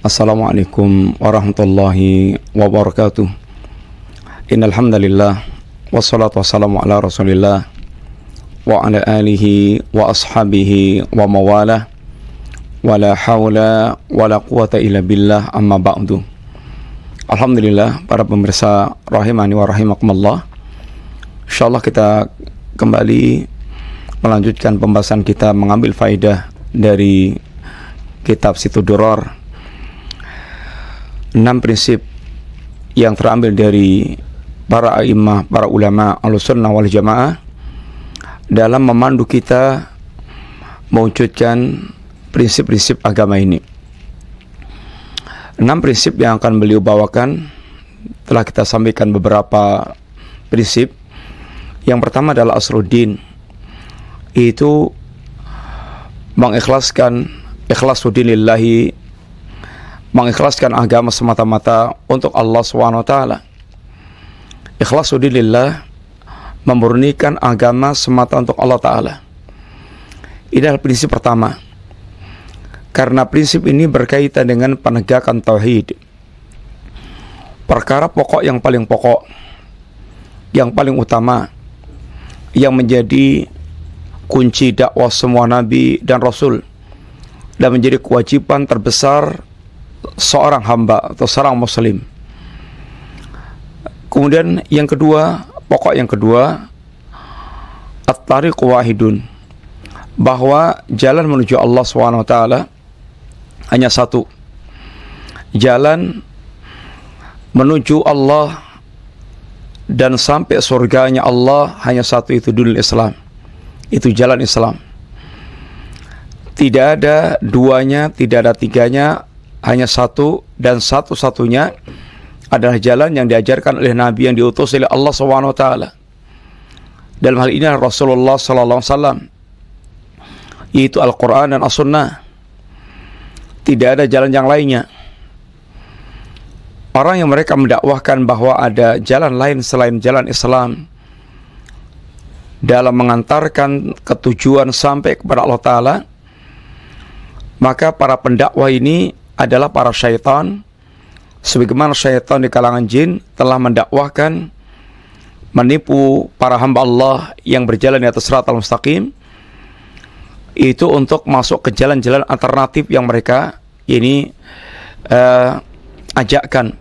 Assalamualaikum warahmatullahi wabarakatuh. Innal hamdalillah wassalatu wassalamu ala Rasulillah wa ala alihi wa ashabihi wa mawalah wala haula wala quwata illa billah, amma ba'du. Alhamdulillah, para pemirsa rahimani wa rahimakumullah. Insyaallah kita kembali melanjutkan pembahasan kita, mengambil faedah dari kitab Situ Duror, 6 prinsip yang terambil dari para a'immah, para ulama Ahlussunnah wal Jamaah dalam memandu kita mewujudkan prinsip-prinsip agama ini. 6 prinsip yang akan beliau bawakan, telah kita sampaikan beberapa prinsip. Yang pertama adalah asruddin, itu ikhlasuddinillahi, mengikhlaskan agama semata-mata untuk Allah SWT. Ikhlasuddinillah, memurnikan agama semata untuk Allah Ta'ala. Ini adalah prinsip pertama, karena prinsip ini berkaitan dengan penegakan tauhid, perkara pokok yang paling pokok, yang paling utama, yang menjadi kunci dakwah semua nabi dan rasul, dan menjadi kewajiban terbesar seorang hamba atau seorang muslim. Kemudian yang kedua, pokok yang kedua, at-tariq wahidun, bahwa jalan menuju Allah SWT hanya satu. Jalan menuju Allah dan sampai surganya Allah hanya satu, itu dinul Islam, itu jalan Islam. Tidak ada duanya, tidak ada tiganya, hanya satu, dan satu-satunya adalah jalan yang diajarkan oleh Nabi yang diutus oleh Allah SWT. Dalam hal ini Rasulullah SAW, yaitu Al-Quran dan As-Sunnah. Tidak ada jalan yang lainnya. Orang yang mereka mendakwahkan bahwa ada jalan lain selain jalan Islam dalam mengantarkan ketujuan sampai kepada Allah Ta'ala, maka para pendakwah ini adalah para syaitan, sebagaimana syaitan di kalangan jin telah mendakwahkan, menipu para hamba Allah yang berjalan di atas siratal mustaqim, itu untuk masuk ke jalan-jalan alternatif yang mereka ini ajakkan.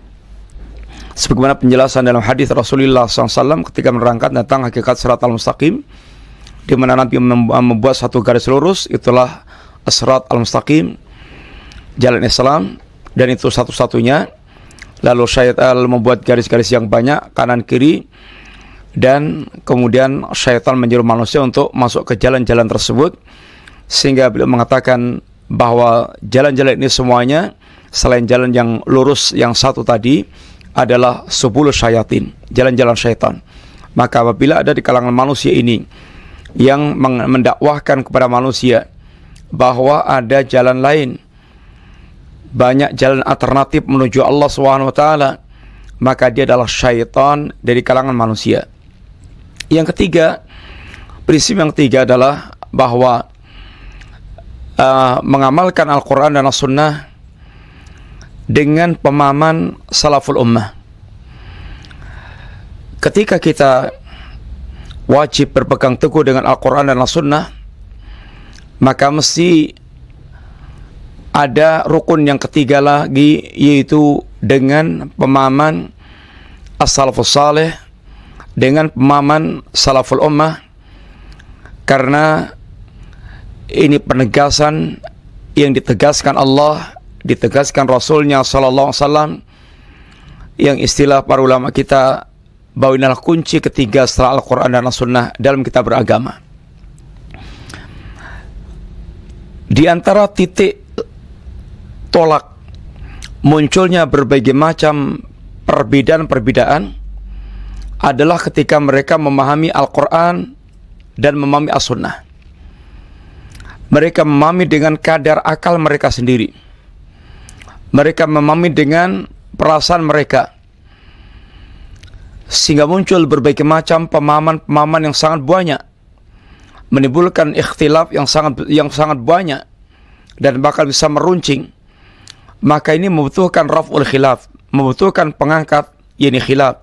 Sebagaimana penjelasan dalam hadis Rasulullah SAW ketika menerangkan tentang hakikat siratal mustaqim, di mana Nabi membuat satu garis lurus, itulah as-sirat al-mustaqim, jalan Islam, dan itu satu-satunya. Lalu syaitan membuat garis-garis yang banyak kanan kiri, dan kemudian syaitan menyuruh manusia untuk masuk ke jalan-jalan tersebut, sehingga beliau mengatakan bahwa jalan-jalan ini semuanya selain jalan yang lurus yang satu tadi adalah 10 syayatin, jalan-jalan syaitan. Maka apabila ada di kalangan manusia ini yang mendakwahkan kepada manusia bahwa ada jalan lain, banyak jalan alternatif menuju Allah SWT, maka dia adalah syaitan dari kalangan manusia. Yang ketiga, prinsip yang ketiga adalah bahwa mengamalkan Al-Quran dan As-Sunnah dengan pemahaman salaful ummah. Ketika kita wajib berpegang teguh dengan Al-Quran dan As-Sunnah, maka mesti ada rukun yang ketiga lagi, yaitu dengan pemahaman as-salafus salih, dengan pemahaman salaful ummah, karena ini penegasan yang ditegaskan Allah, ditegaskan Rasulnya Sallallahu Alaihi Wasallam, yang istilah para ulama kita bahwa inilah kunci ketiga setelah Al-Quran dan As-Sunnah dalam kita beragama. Di antara titik tolak munculnya berbagai macam perbedaan-perbedaan adalah ketika mereka memahami Al-Quran dan memahami As-Sunnah. Mereka memahami dengan kadar akal mereka sendiri. Mereka memahami dengan perasaan mereka, sehingga muncul berbagai macam pemahaman-pemahaman yang sangat banyak, menimbulkan ikhtilaf yang sangat banyak, dan bahkan bisa meruncing maka ini membutuhkan raf'ul khilaf, membutuhkan pengangkat yakni khilaf.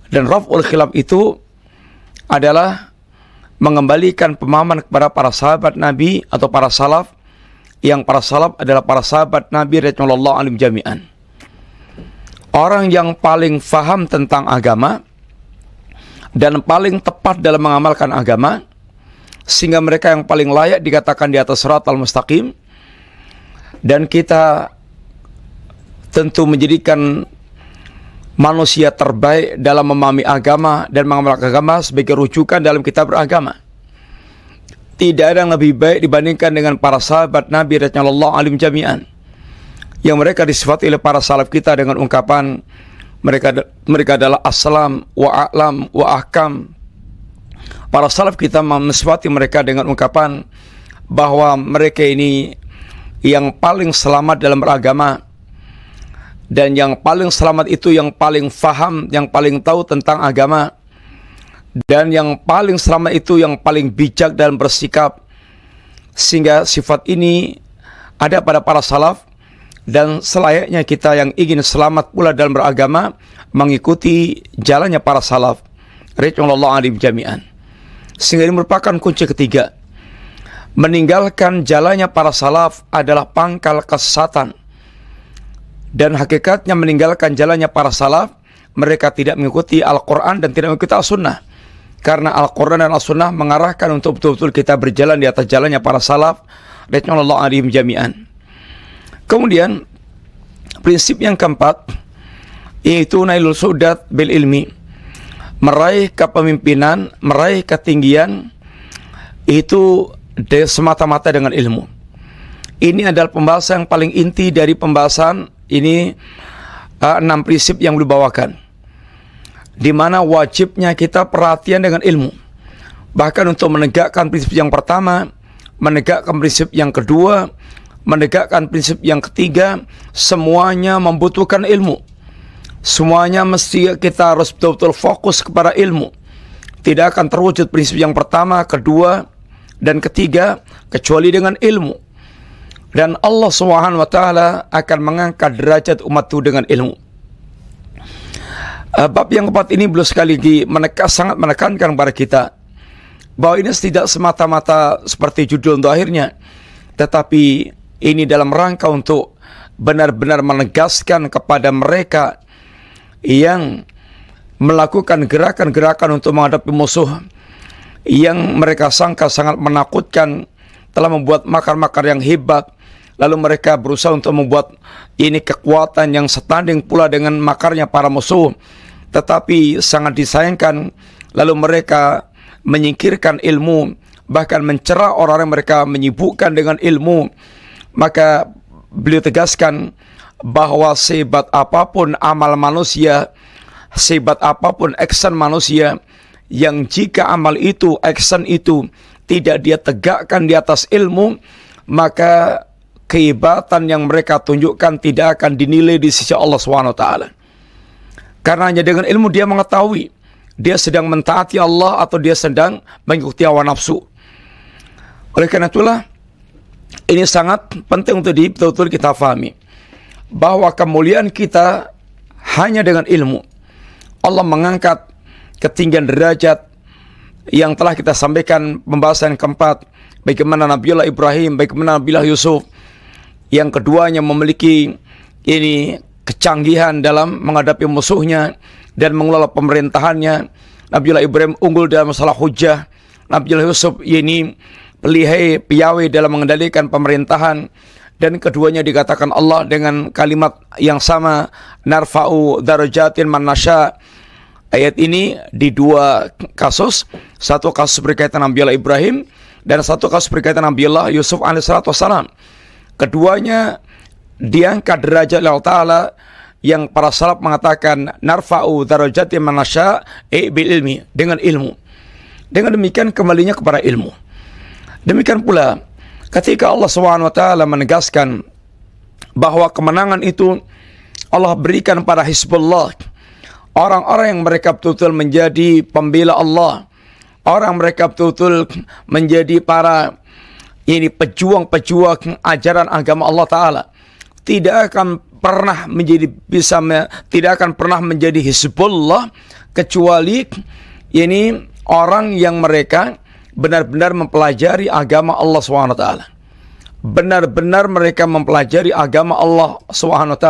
Dan raf'ul khilaf itu adalah mengembalikan pemahaman kepada para sahabat Nabi atau para salaf, yang para salaf adalah para sahabat Nabi radhiyallahu anhum jami'an. Orang yang paling faham tentang agama dan paling tepat dalam mengamalkan agama, sehingga mereka yang paling layak dikatakan di atas shiratal mustaqim. Dan kita tentu menjadikan manusia terbaik dalam memahami agama dan mengamalkan agama sebagai rujukan dalam kita beragama. Tidak ada yang lebih baik dibandingkan dengan para sahabat Nabi radhiyallahu anhum jami'an, yang mereka disifati oleh para salaf kita dengan ungkapan mereka adalah aslam wa a'lam wa ahkam. Para salaf kita mensifati mereka dengan ungkapan bahwa mereka ini yang paling selamat dalam beragama, dan yang paling selamat itu yang paling faham, yang paling tahu tentang agama, dan yang paling selamat itu yang paling bijak dalam bersikap. Sehingga sifat ini ada pada para salaf, dan selayaknya kita yang ingin selamat pula dalam beragama mengikuti jalannya para salaf radhiyallahu anhum jami'an. Sehingga ini merupakan kunci ketiga. Meninggalkan jalannya para salaf adalah pangkal kesesatan. Dan hakikatnya meninggalkan jalannya para salaf, mereka tidak mengikuti Al-Quran dan tidak mengikuti As-Sunnah. Karena Al-Quran dan As-Sunnah mengarahkan untuk betul-betul kita berjalan di atas jalannya para salaf radhiyallahu anhum jami'an. Kemudian prinsip yang keempat, yaitu nailul su'dat bil ilmi, meraih kepemimpinan, meraih ketinggian itu semata-mata dengan ilmu. Ini adalah pembahasan yang paling inti dari pembahasan ini, 6 prinsip yang dibawakan, di mana wajibnya kita perhatian dengan ilmu. Bahkan untuk menegakkan prinsip yang pertama, menegakkan prinsip yang kedua, menegakkan prinsip yang ketiga, semuanya membutuhkan ilmu. Semuanya mesti kita harus betul-betul fokus kepada ilmu. Tidak akan terwujud prinsip yang pertama, kedua, dan ketiga kecuali dengan ilmu. Dan Allah SWT akan mengangkat derajat umat itu dengan ilmu. Bab yang keempat ini beliau sekali lagi sangat menekankan kepada kita bahwa ini tidak semata-mata seperti judul untuk akhirnya, tetapi ini dalam rangka untuk benar-benar menegaskan kepada mereka yang melakukan gerakan-gerakan untuk menghadapi musuh yang mereka sangka sangat menakutkan, telah membuat makar-makar yang hebat, lalu mereka berusaha untuk membuat ini kekuatan yang setanding pula dengan makarnya para musuh, tetapi sangat disayangkan lalu mereka menyingkirkan ilmu, bahkan mencela orang yang mereka menyibukkan dengan ilmu. Maka beliau tegaskan bahwa sehebat apapun amal manusia, sehebat apapun action manusia, yang jika amal itu, action itu tidak dia tegakkan di atas ilmu, maka kehebatan yang mereka tunjukkan tidak akan dinilai di sisi Allah SWT. Karena hanya dengan ilmu dia mengetahui dia sedang mentaati Allah atau dia sedang mengikuti hawa nafsu. Oleh karena itulah ini sangat penting untuk betul-betul kita fahami bahwa kemuliaan kita hanya dengan ilmu. Allah mengangkat ketinggian derajat yang telah kita sampaikan pembahasan keempat, bagaimana Nabiullah Ibrahim, bagaimana Nabiullah Yusuf, yang keduanya memiliki ini kecanggihan dalam menghadapi musuhnya dan mengelola pemerintahannya. Nabiullah Ibrahim unggul dalam masalah hujah, Nabiullah Yusuf ini lihai piawai dalam mengendalikan pemerintahan, dan keduanya dikatakan Allah dengan kalimat yang sama, narfa'u darajatin man nasya. Ayat ini di dua kasus, satu kasus berkaitan Nabiullah Ibrahim dan satu kasus berkaitan Nabiullah Yusuf alaihissalam. Keduanya diangkat derajat Allah Ta'ala, yang para salaf mengatakan narfa'u darajatin man nasya bil ilmi, dengan ilmu. Dengan demikian kembalinya kepada ilmu. Demikian pula ketika Allah SWT menegaskan bahwa kemenangan itu Allah berikan pada Hizbullah, orang-orang yang mereka betul-betul menjadi pembela Allah, orang mereka betul-betul menjadi para ini pejuang-pejuang ajaran agama Allah Ta'ala, tidak akan pernah menjadi Hizbullah kecuali ini orang yang mereka benar-benar mempelajari agama Allah SWT. Benar-benar mereka mempelajari agama Allah SWT.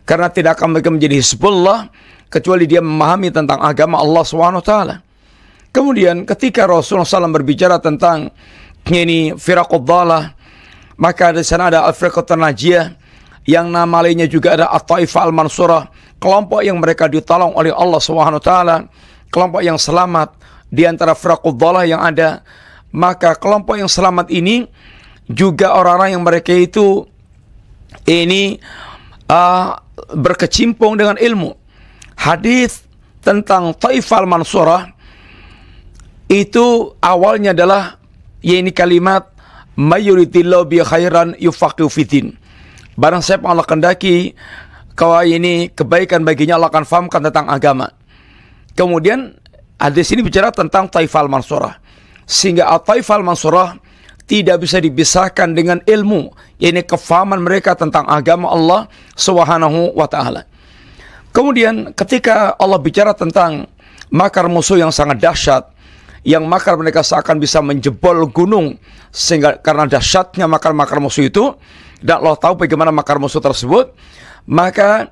Karena tidak akan mereka menjadi Hizbullah kecuali dia memahami tentang agama Allah SWT. Kemudian ketika Rasulullah SAW berbicara tentang ini firaqud dhalah, maka di sana ada al-firqatun najiyah, yang nama lainnya juga ada at-taifah al-mansurah, kelompok yang mereka ditolong oleh Allah SWT, kelompok yang selamat di antara firaqud dhalah yang ada. Maka kelompok yang selamat ini juga orang-orang yang mereka itu ini berkecimpung dengan ilmu. Hadis tentang taifah al-mansurah itu awalnya adalah ini kalimat mayuridillahu bi khairan yufaqihu fiddin. Barang siapa Allah kehendaki kau ini kebaikan baginya, Allah akan fahamkan tentang agama. Kemudian hadis ini bicara tentang taifah al-mansurah, sehingga taifah al-mansurah tidak bisa dipisahkan dengan ilmu, ini kefahaman mereka tentang agama Allah Subhanahu wa taala. Kemudian ketika Allah bicara tentang makar musuh yang sangat dahsyat, yang makar mereka seakan bisa menjebol gunung, sehingga karena dahsyatnya makar-makar musuh itu, dan Allah tahu bagaimana makar musuh tersebut, maka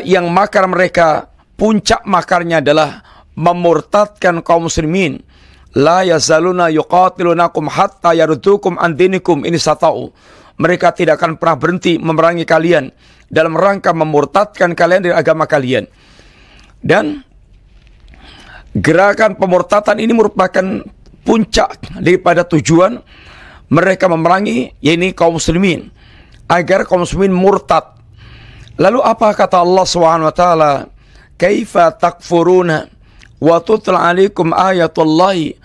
yang makar mereka, puncak makarnya adalah memurtadkan kaum muslimin. La yazaluna yuqatilunakum hatta yardukum an dinikum in istata'u. Mereka tidak akan pernah berhenti memerangi kalian dalam rangka memurtadkan kalian dari agama kalian. Dan gerakan pemurtadan ini merupakan puncak daripada tujuan mereka memerangi, yakni kaum muslimin, agar kaum muslimin murtad. Lalu apa kata Allah SWT? Kaifa takfuruna wa tutla alaikum ayatullahi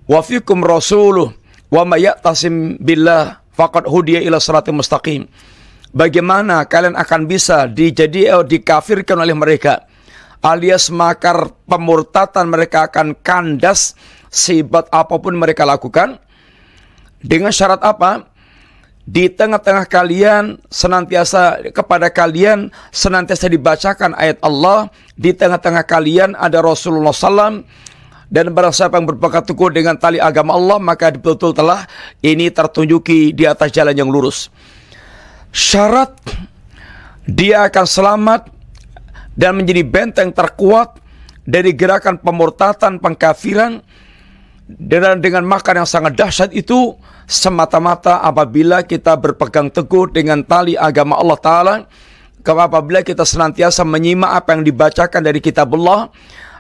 wa fikum rasuluh wa may ya'tasim billah faqad hudiya ila siratal mustaqim. Bagaimana kalian akan bisa dikafirkan oleh mereka, alias makar pemurtatan mereka akan kandas sehebat apapun mereka lakukan. Dengan syarat apa? Di tengah-tengah kalian senantiasa, kepada kalian senantiasa dibacakan ayat Allah. Di tengah-tengah kalian ada Rasulullah SAW. Dan barang siapa yang berpegang teguh dengan tali agama Allah, maka betul-betul telah ini tertunjuki di atas jalan yang lurus. Syarat dia akan selamat dan menjadi benteng terkuat dari gerakan pemurtatan, pengkafiran, dan dengan makar yang sangat dahsyat itu semata-mata apabila kita berpegang teguh dengan tali agama Allah Ta'ala, apabila kita senantiasa menyimak apa yang dibacakan dari kitabullah,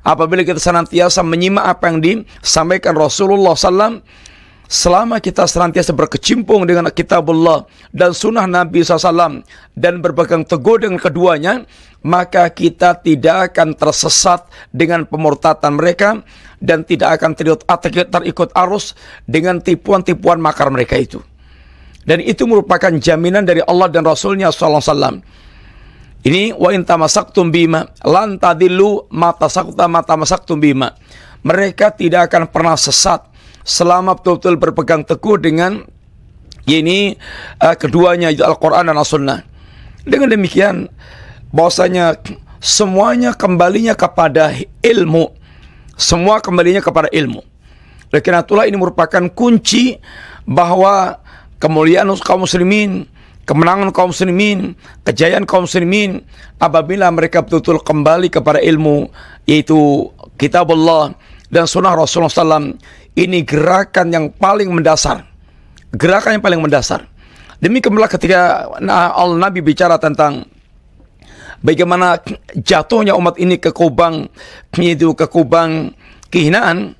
apabila kita senantiasa menyimak apa yang disampaikan Rasulullah SAW, selama kita senantiasa berkecimpung dengan kitabullah dan sunnah Nabi SAW dan berpegang teguh dengan keduanya, maka kita tidak akan tersesat dengan pemurtatan mereka dan tidak akan terikut arus dengan tipuan-tipuan makar mereka itu. Dan itu merupakan jaminan dari Allah dan Rasulnya SAW. Ini wa in tamasaktum bima lan tadillu ma tamasaktum bima. Mereka tidak akan pernah sesat selama betul-betul berpegang teguh dengan ini keduanya, Al-Quran dan As-Sunnah. Dengan demikian bahwasanya semuanya kembalinya kepada ilmu. Semua kembalinya kepada ilmu. Oleh karena itulah ini merupakan kunci bahwa kemuliaan kaum muslimin, kemenangan kaum muslimin, kejayaan kaum muslimin apabila mereka betul-betul kembali kepada ilmu, yaitu kitabullah dan sunnah Rasulullah SAW. Ini gerakan yang paling mendasar. Gerakan yang paling mendasar. Demikianlah ketika Nabi bicara tentang bagaimana jatuhnya umat ini ke kubang kehinaan.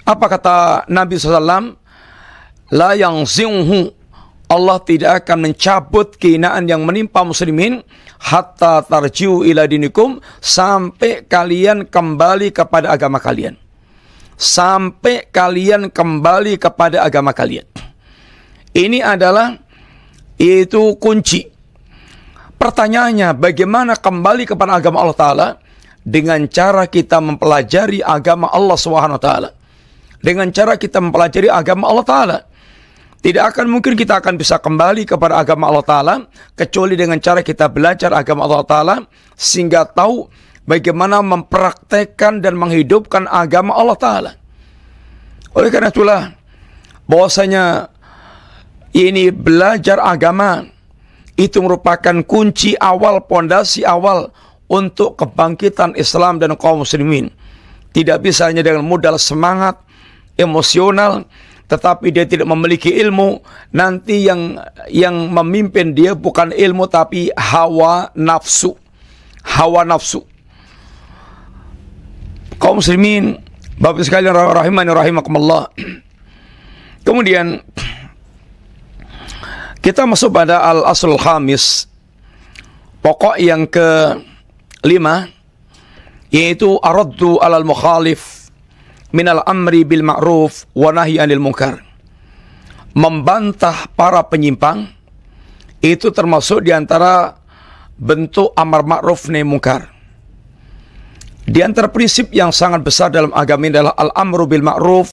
Apa kata Nabi SAW? La yangzi'uhu, Allah tidak akan mencabut kehinaan yang menimpa muslimin hatta tarji'u ila dinikum, sampai kalian kembali kepada agama kalian. Sampai kalian kembali kepada agama kalian. Ini adalah itu kunci. Pertanyaannya, bagaimana kembali kepada agama Allah Ta'ala? Dengan cara kita mempelajari agama Allah SWT. Dengan cara kita mempelajari agama Allah Ta'ala. Tidak akan mungkin kita akan bisa kembali kepada agama Allah Ta'ala kecuali dengan cara kita belajar agama Allah Ta'ala sehingga tahu bagaimana mempraktekkan dan menghidupkan agama Allah Ta'ala. Oleh karena itulah bahwasanya ini belajar agama itu merupakan kunci awal, pondasi awal untuk kebangkitan Islam dan kaum muslimin. Tidak bisa hanya dengan modal semangat, emosional, tetapi dia tidak memiliki ilmu, nanti yang memimpin dia bukan ilmu tapi hawa nafsu. Hawa nafsu. Kaum muslimin, Bapak sekalian rahimani rahimakumullah. Kemudian kita masuk pada al-aslul khamis, pokok yang ke-5, yaitu araddu alal mukhalif minal amri bil ma'ruf wa nahyi 'anil munkar. Membantah para penyimpang itu termasuk di antara bentuk amar ma'ruf nahi munkar. Di antara prinsip yang sangat besar dalam agama ini adalah al-amru bil ma'ruf.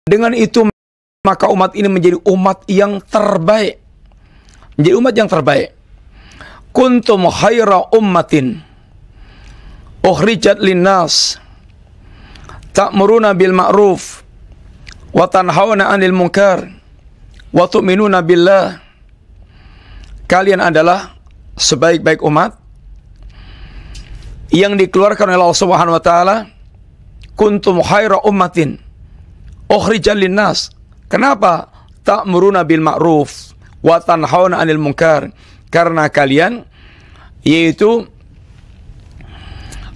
Dengan itu maka umat ini menjadi umat yang terbaik. Menjadi umat yang terbaik. Kuntum khaira ummatin ukhrijat linnas ta'muruna bil ma'ruf wa tanhauna 'anil munkar wa tu'minuna billah. Kalian adalah sebaik-baik umat yang dikeluarkan oleh Allah Subhanahu wa taala. Kuntum khaira ummatin ukhrijat linnas. Kenapa? Ta'muruna bil ma'ruf wa tanhauna 'anil munkar. Karena kalian yaitu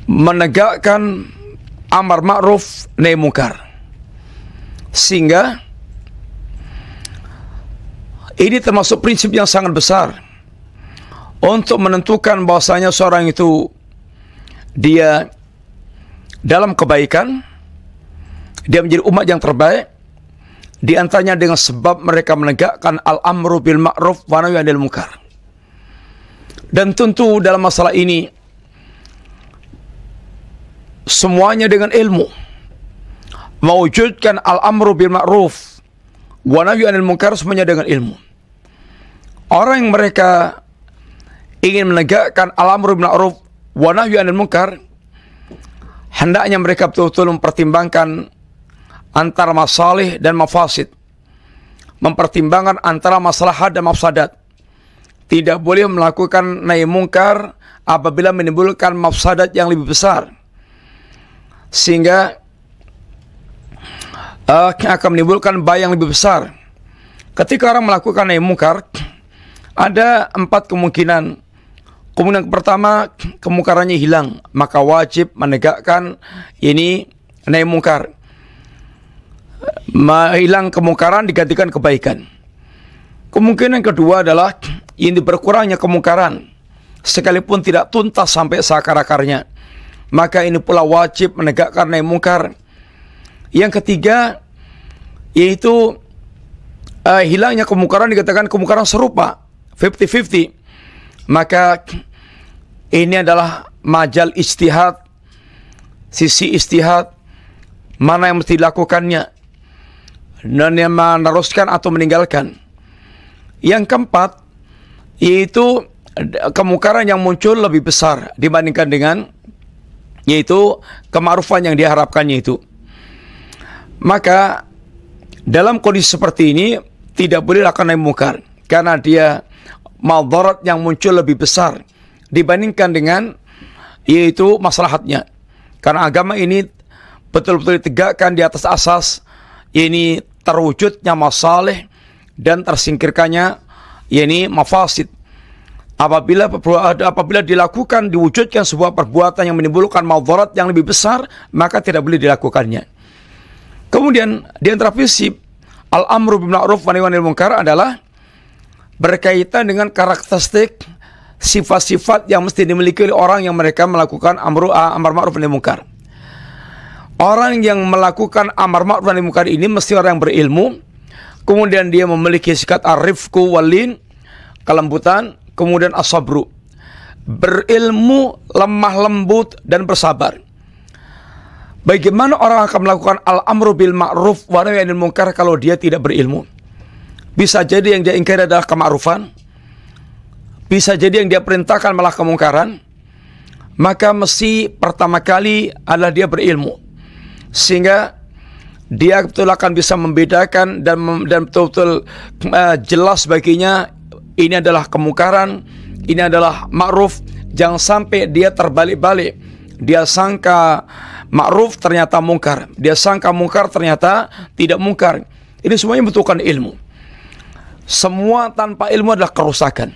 menegakkan amar ma'ruf nahi munkar. Sehingga ini termasuk prinsip yang sangat besar untuk menentukan bahwasanya seorang itu dia dalam kebaikan, dia menjadi umat yang terbaik. Di antaranya dengan sebab mereka menegakkan al-amru bil ma'ruf wa nahyi 'anil munkar. Dan tentu dalam masalah ini semuanya dengan ilmu. Mewujudkan al-amru bil ma'ruf wa nahyi 'anil munkar semuanya dengan ilmu. Orang yang mereka ingin menegakkan al-amru bil ma'ruf wa nahyi 'anil munkar, hendaknya mereka betul-betul mempertimbangkan antara masalih dan mafasid, mempertimbangkan antara maslahat dan mafsadat. Tidak boleh melakukan nahi munkar apabila menimbulkan mafsadat yang lebih besar, sehingga akan menimbulkan bahaya yang lebih besar. Ketika orang melakukan nahi munkar, ada 4 kemungkinan. Kemungkinan pertama, kemungkarannya hilang, maka wajib menegakkan ini nahi munkar. Hilang kemungkaran digantikan kebaikan. Kemungkinan kedua adalah ini berkurangnya kemungkaran sekalipun tidak tuntas sampai seakar-akarnya, maka ini pula wajib menegakkan nahi munkar. Yang ketiga yaitu hilangnya kemungkaran dikatakan kemungkaran serupa 50-50, maka ini adalah majal ijtihad, sisi ijtihad mana yang mesti dilakukannya dan yang meneruskan atau meninggalkan. Yang keempat yaitu kemungkaran yang muncul lebih besar dibandingkan dengan yaitu kema'rufan yang diharapkannya itu. Maka dalam kondisi seperti ini tidak boleh lakukan nahi munkar karena dia madarat yang muncul lebih besar dibandingkan dengan yaitu maslahatnya. Karena agama ini betul-betul ditegakkan di atas asas ini terwujudnya masalih dan tersingkirkannya yakni mafasid. Apabila dilakukan, diwujudkan sebuah perbuatan yang menimbulkan madarat yang lebih besar, maka tidak boleh dilakukannya. Kemudian di antara prinsip al-amru bil ma'ruf wa nahyi 'anil munkar adalah berkaitan dengan karakteristik sifat-sifat yang mesti dimiliki oleh orang yang mereka melakukan amar ma'ruf nahi munkar. Orang yang melakukan amar ma'ruf nahi munkar ini mesti orang yang berilmu, kemudian dia memiliki sikap ar-rifqu wal-lin, kelembutan, kemudian as-sabru, berilmu, lemah lembut dan bersabar. Bagaimana orang akan melakukan al-amru bil ma'ruf wa nahyi 'anil munkar kalau dia tidak berilmu? Bisa jadi yang dia ingkari adalah kema'rufan, bisa jadi yang dia perintahkan malah kemungkaran. Maka mesti pertama kali adalah dia berilmu, sehingga dia betul akan bisa membedakan dan betul-betul jelas baginya ini adalah kemungkaran, ini adalah ma'ruf. Jangan sampai dia terbalik-balik, dia sangka ma'ruf ternyata mungkar, dia sangka mungkar ternyata tidak mungkar. Ini semuanya membutuhkan ilmu. Semua tanpa ilmu adalah kerusakan.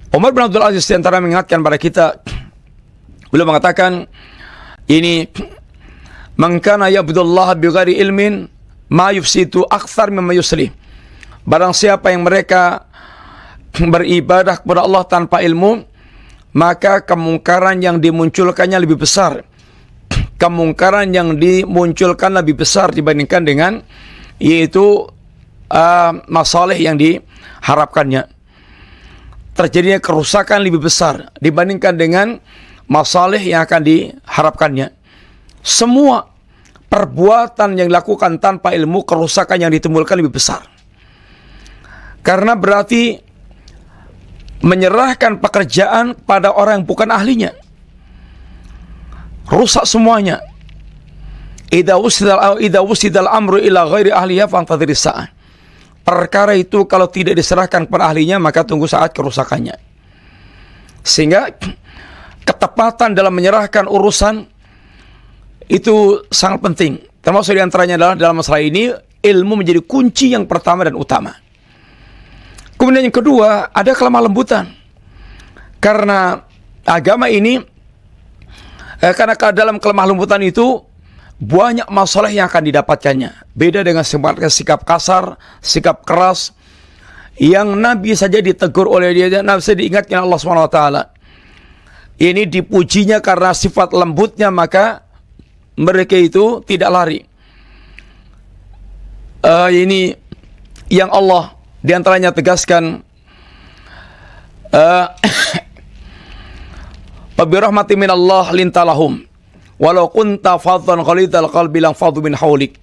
Umar bin Abdul Aziz diantara mengingatkan pada kita, beliau mengatakan ini, man kana ya'budullah bighairi ilmin ma yufsidu aktsar mimma yuslih. Barang siapa yang mereka beribadah kepada Allah tanpa ilmu, maka kemungkaran yang dimunculkannya lebih besar. Kemungkaran yang dimunculkan lebih besar dibandingkan dengan yaitu masalah yang diharapkannya. Terjadinya kerusakan lebih besar dibandingkan dengan masalah yang akan diharapkannya. Semua perbuatan yang dilakukan tanpa ilmu, kerusakan yang ditimbulkan lebih besar. Karena berarti menyerahkan pekerjaan pada orang yang bukan ahlinya. Rusak semuanya. Idza wusidal amru ila ghairi ahliha fantadhiris sa'ah. Perkara itu kalau tidak diserahkan kepada ahlinya, maka tunggu saat kerusakannya. Sehingga ketepatan dalam menyerahkan urusan itu sangat penting. Termasuk diantaranya adalah dalam masalah ini, ilmu menjadi kunci yang pertama dan utama. Kemudian yang kedua, ada kelemah lembutan. Karena agama ini, karena dalam kelemah lembutan itu banyak masalah yang akan didapatkannya. Beda dengan sikap kasar, sikap keras yang Nabi saja ditegur oleh dia, Nabi saja diingatkan Allah SWT. Ini dipujinya karena sifat lembutnya, maka mereka itu tidak lari. Ini yang Allah diantaranya tegaskan, Fabirahmati minallah lintalahum walau kunta fadhan ghalidhal qalbi lang fadhu min haulik.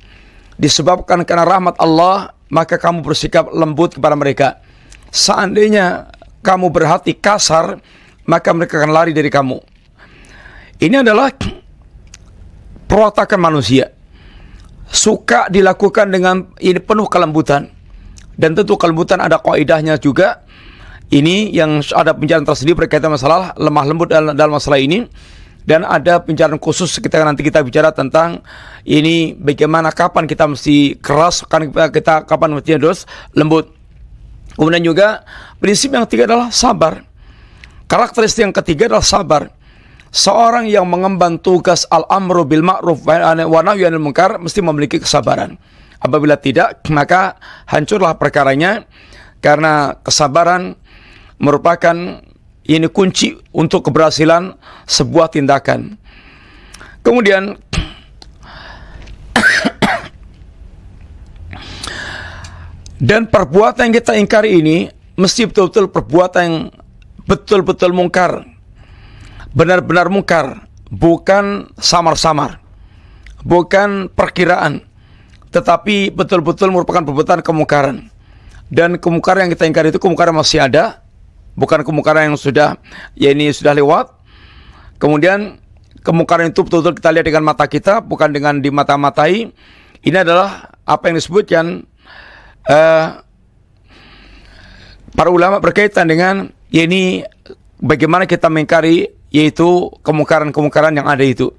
Disebabkan karena rahmat Allah, maka kamu bersikap lembut kepada mereka. Seandainya kamu berhati kasar, maka mereka akan lari dari kamu. Ini adalah perwatakan manusia, suka dilakukan dengan ini penuh kelembutan. Dan tentu kelembutan ada kaidahnya juga. Ini yang ada pembicaraan tersendiri berkaitan masalah lemah lembut dalam masalah ini. Dan ada pembicaraan khusus ketika nanti kita bicara tentang ini bagaimana kapan kita mesti keras, kapan mesti harus lembut. Kemudian juga prinsip yang ketiga adalah sabar. Karakteristik yang ketiga adalah sabar. Seorang yang mengemban tugas al-amru bil ma'ruf wa nahyi 'anil munkar mesti memiliki kesabaran. Apabila tidak, maka hancurlah perkaranya, karena kesabaran merupakan ini kunci untuk keberhasilan sebuah tindakan. Kemudian dan perbuatan yang kita ingkari ini mesti betul-betul perbuatan yang betul-betul mungkar, benar-benar mungkar, bukan samar-samar, bukan perkiraan, tetapi betul-betul merupakan perbuatan kemungkaran. Dan kemungkaran yang kita ingkari itu kemungkaran masih ada, bukan kemungkaran yang sudah sudah lewat. Kemudian kemungkaran itu betul-betul kita lihat dengan mata kita, bukan dengan dimata-matai. Ini adalah apa yang disebutkan para ulama berkaitan dengan ini bagaimana kita mengingkari, yaitu kemungkaran-kemungkaran yang ada itu.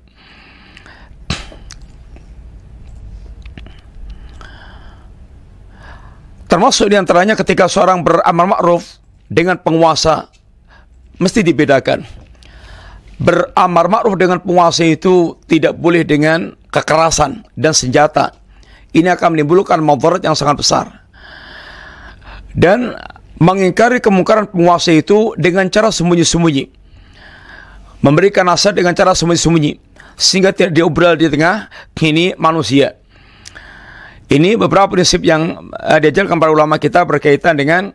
Termasuk diantaranya ketika seorang beramal ma'ruf dengan penguasa, mesti dibedakan. Beramal ma'ruf dengan penguasa itu tidak boleh dengan kekerasan dan senjata. Ini akan menimbulkan madarat yang sangat besar. Dan mengingkari kemungkaran penguasa itu dengan cara sembunyi-sembunyi, memberikan nasihat dengan cara sembunyi-sembunyi, sehingga tidak diobral di tengah ini manusia. Ini beberapa prinsip yang diajarkan para ulama kita berkaitan dengan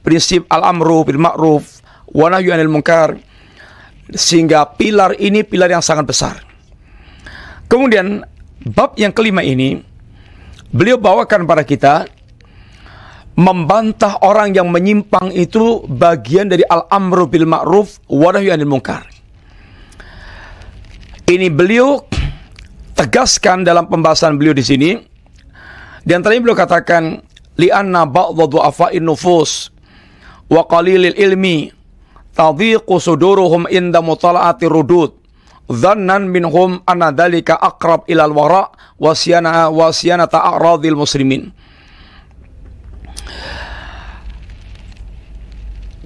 prinsip al-amru bil ma'ruf wa nahyi 'anil munkar, sehingga pilar ini pilar yang sangat besar. Kemudian bab yang kelima ini beliau bawakan pada kita membantah orang yang menyimpang itu bagian dari al-amru bil ma'ruf wa nahyi 'anil munkar. Ini beliau tegaskan dalam pembahasan beliau di sini. Di antaranya beliau katakan li'anna ba'dha du'afa'in nufus wa qalilil ilmi tadhiqu suduruhum inda mutala'ati rudud dhannan minhum anna dhalika aqrab ilal wara' wa siyanata a'radil muslimin.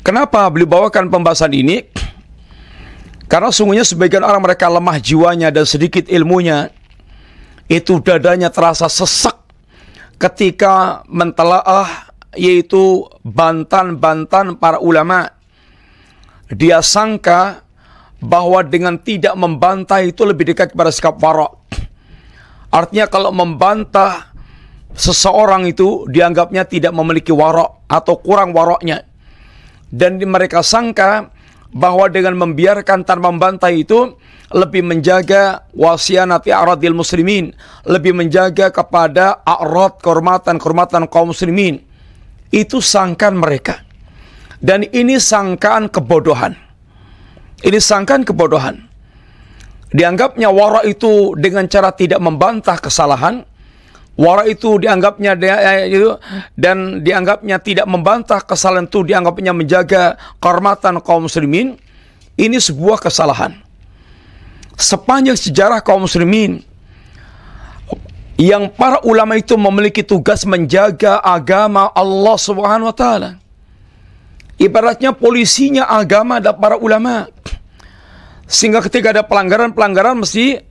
Kenapa beliau bawakan pembahasan ini? Karena sungguhnya sebagian orang mereka lemah jiwanya dan sedikit ilmunya, itu dadanya terasa sesak ketika mentelaah yaitu bantan-bantan para ulama. Dia sangka bahwa dengan tidak membantah itu lebih dekat kepada sikap wara'. Artinya kalau membantah seseorang itu dianggapnya tidak memiliki wara' atau kurang wara'nya. Dan mereka sangka bahwa dengan membiarkan tanpa membantah itu lebih menjaga wasianati a'radil muslimin, lebih menjaga kepada a'rad, kehormatan kaum muslimin. Itu sangkaan mereka. Dan ini sangkaan kebodohan. Ini sangkaan kebodohan. Dianggapnya wara itu dengan cara tidak membantah kesalahan. Wara itu dianggapnya dan dianggapnya tidak membantah kesalahan itu, dianggapnya menjaga kehormatan kaum muslimin. Ini sebuah kesalahan. Sepanjang sejarah kaum muslimin yang para ulama itu memiliki tugas menjaga agama Allah Subhanahu wa taala. Ibaratnya polisinya agama ada para ulama. Sehingga ketika ada pelanggaran-pelanggaran mesti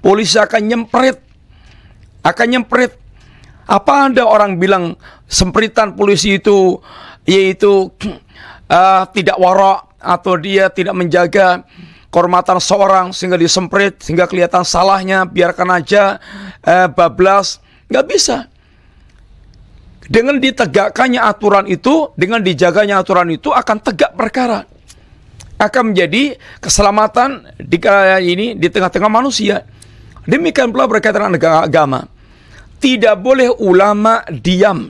polisi akan nyemprit. Apa ada orang bilang sempritan polisi itu yaitu tidak wara' atau dia tidak menjaga kehormatan seorang sehingga disemprit, sehingga kelihatan salahnya, biarkan aja bablas. Nggak bisa. Dengan ditegakkannya aturan itu, dengan dijaganya aturan itu akan tegak perkara. Akan menjadi keselamatan di tengah-tengah manusia. Demikian pula berkaitan dengan agama. Tidak boleh ulama diam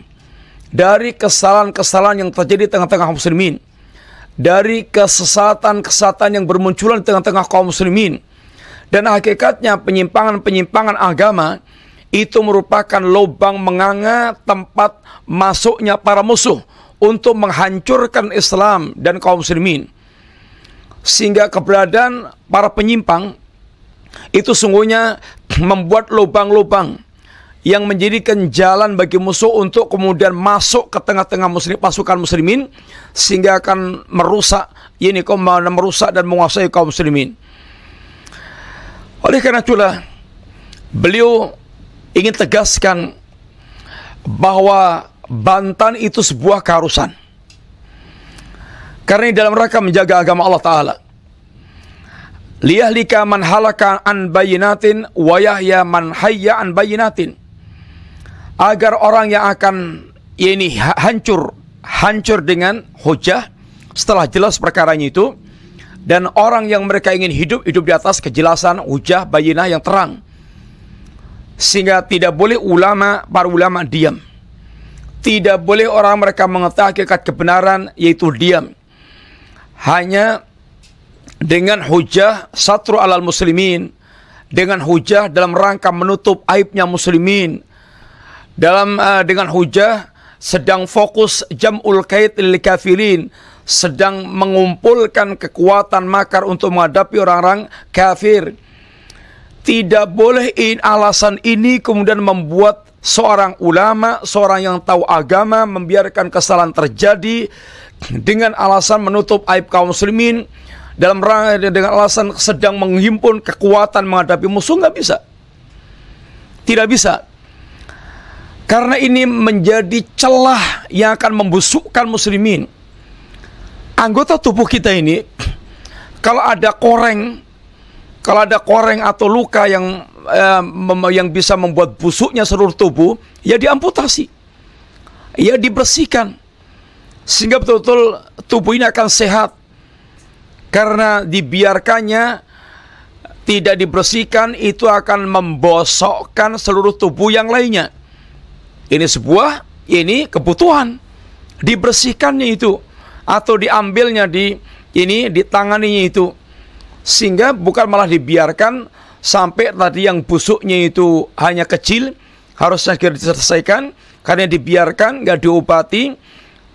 dari kesalahan-kesalahan yang terjadi di tengah-tengah kaum muslimin. Dari kesesatan-kesesatan yang bermunculan di tengah-tengah kaum muslimin. Dan hakikatnya penyimpangan-penyimpangan agama itu merupakan lubang menganga tempat masuknya para musuh untuk menghancurkan Islam dan kaum muslimin. Sehingga keberadaan para penyimpang itu sungguhnya membuat lubang-lubang yang menjadikan jalan bagi musuh untuk kemudian masuk ke tengah-tengah pasukan muslimin, sehingga akan merusak dan menguasai kaum muslimin. Oleh karena itulah beliau ingin tegaskan bahwa bantan itu sebuah keharusan. Karena dalam rangka menjaga agama Allah Ta'ala. Liyahlika man halaka an bayinatin wa yahya man hayya an bayinatin. Agar orang yang akan hancur dengan hujah setelah jelas perkaranya itu, dan orang yang mereka ingin hidup di atas kejelasan hujah bayinah yang terang. Sehingga tidak boleh para ulama diam. Tidak boleh orang mereka mengetahui hakikat kebenaran yaitu diam. Hanya dengan hujah satru alal muslimin, dengan hujah dalam rangka menutup aibnya muslimin, dengan hujah sedang fokus jam'ul kait lil kafirin, sedang mengumpulkan kekuatan makar untuk menghadapi orang-orang kafir. Tidak boleh alasan ini kemudian membuat seorang ulama, seorang yang tahu agama, membiarkan kesalahan terjadi dengan alasan menutup aib kaum muslimin, dengan alasan sedang menghimpun kekuatan menghadapi musuh. Nggak bisa. Tidak bisa. Karena ini menjadi celah yang akan membusukkan muslimin. Anggota tubuh kita ini, kalau ada koreng atau luka yang bisa membuat busuknya seluruh tubuh, ya diamputasi, ya dibersihkan, sehingga betul-betul tubuh ini akan sehat. Karena dibiarkannya tidak dibersihkan itu akan membosokkan seluruh tubuh yang lainnya. Ini kebutuhan dibersihkannya itu, atau diambilnya ditanganinya itu, sehingga bukan malah dibiarkan sampai tadi yang busuknya itu hanya kecil, harusnya segera diselesaikan. Karena dibiarkan, nggak diobati,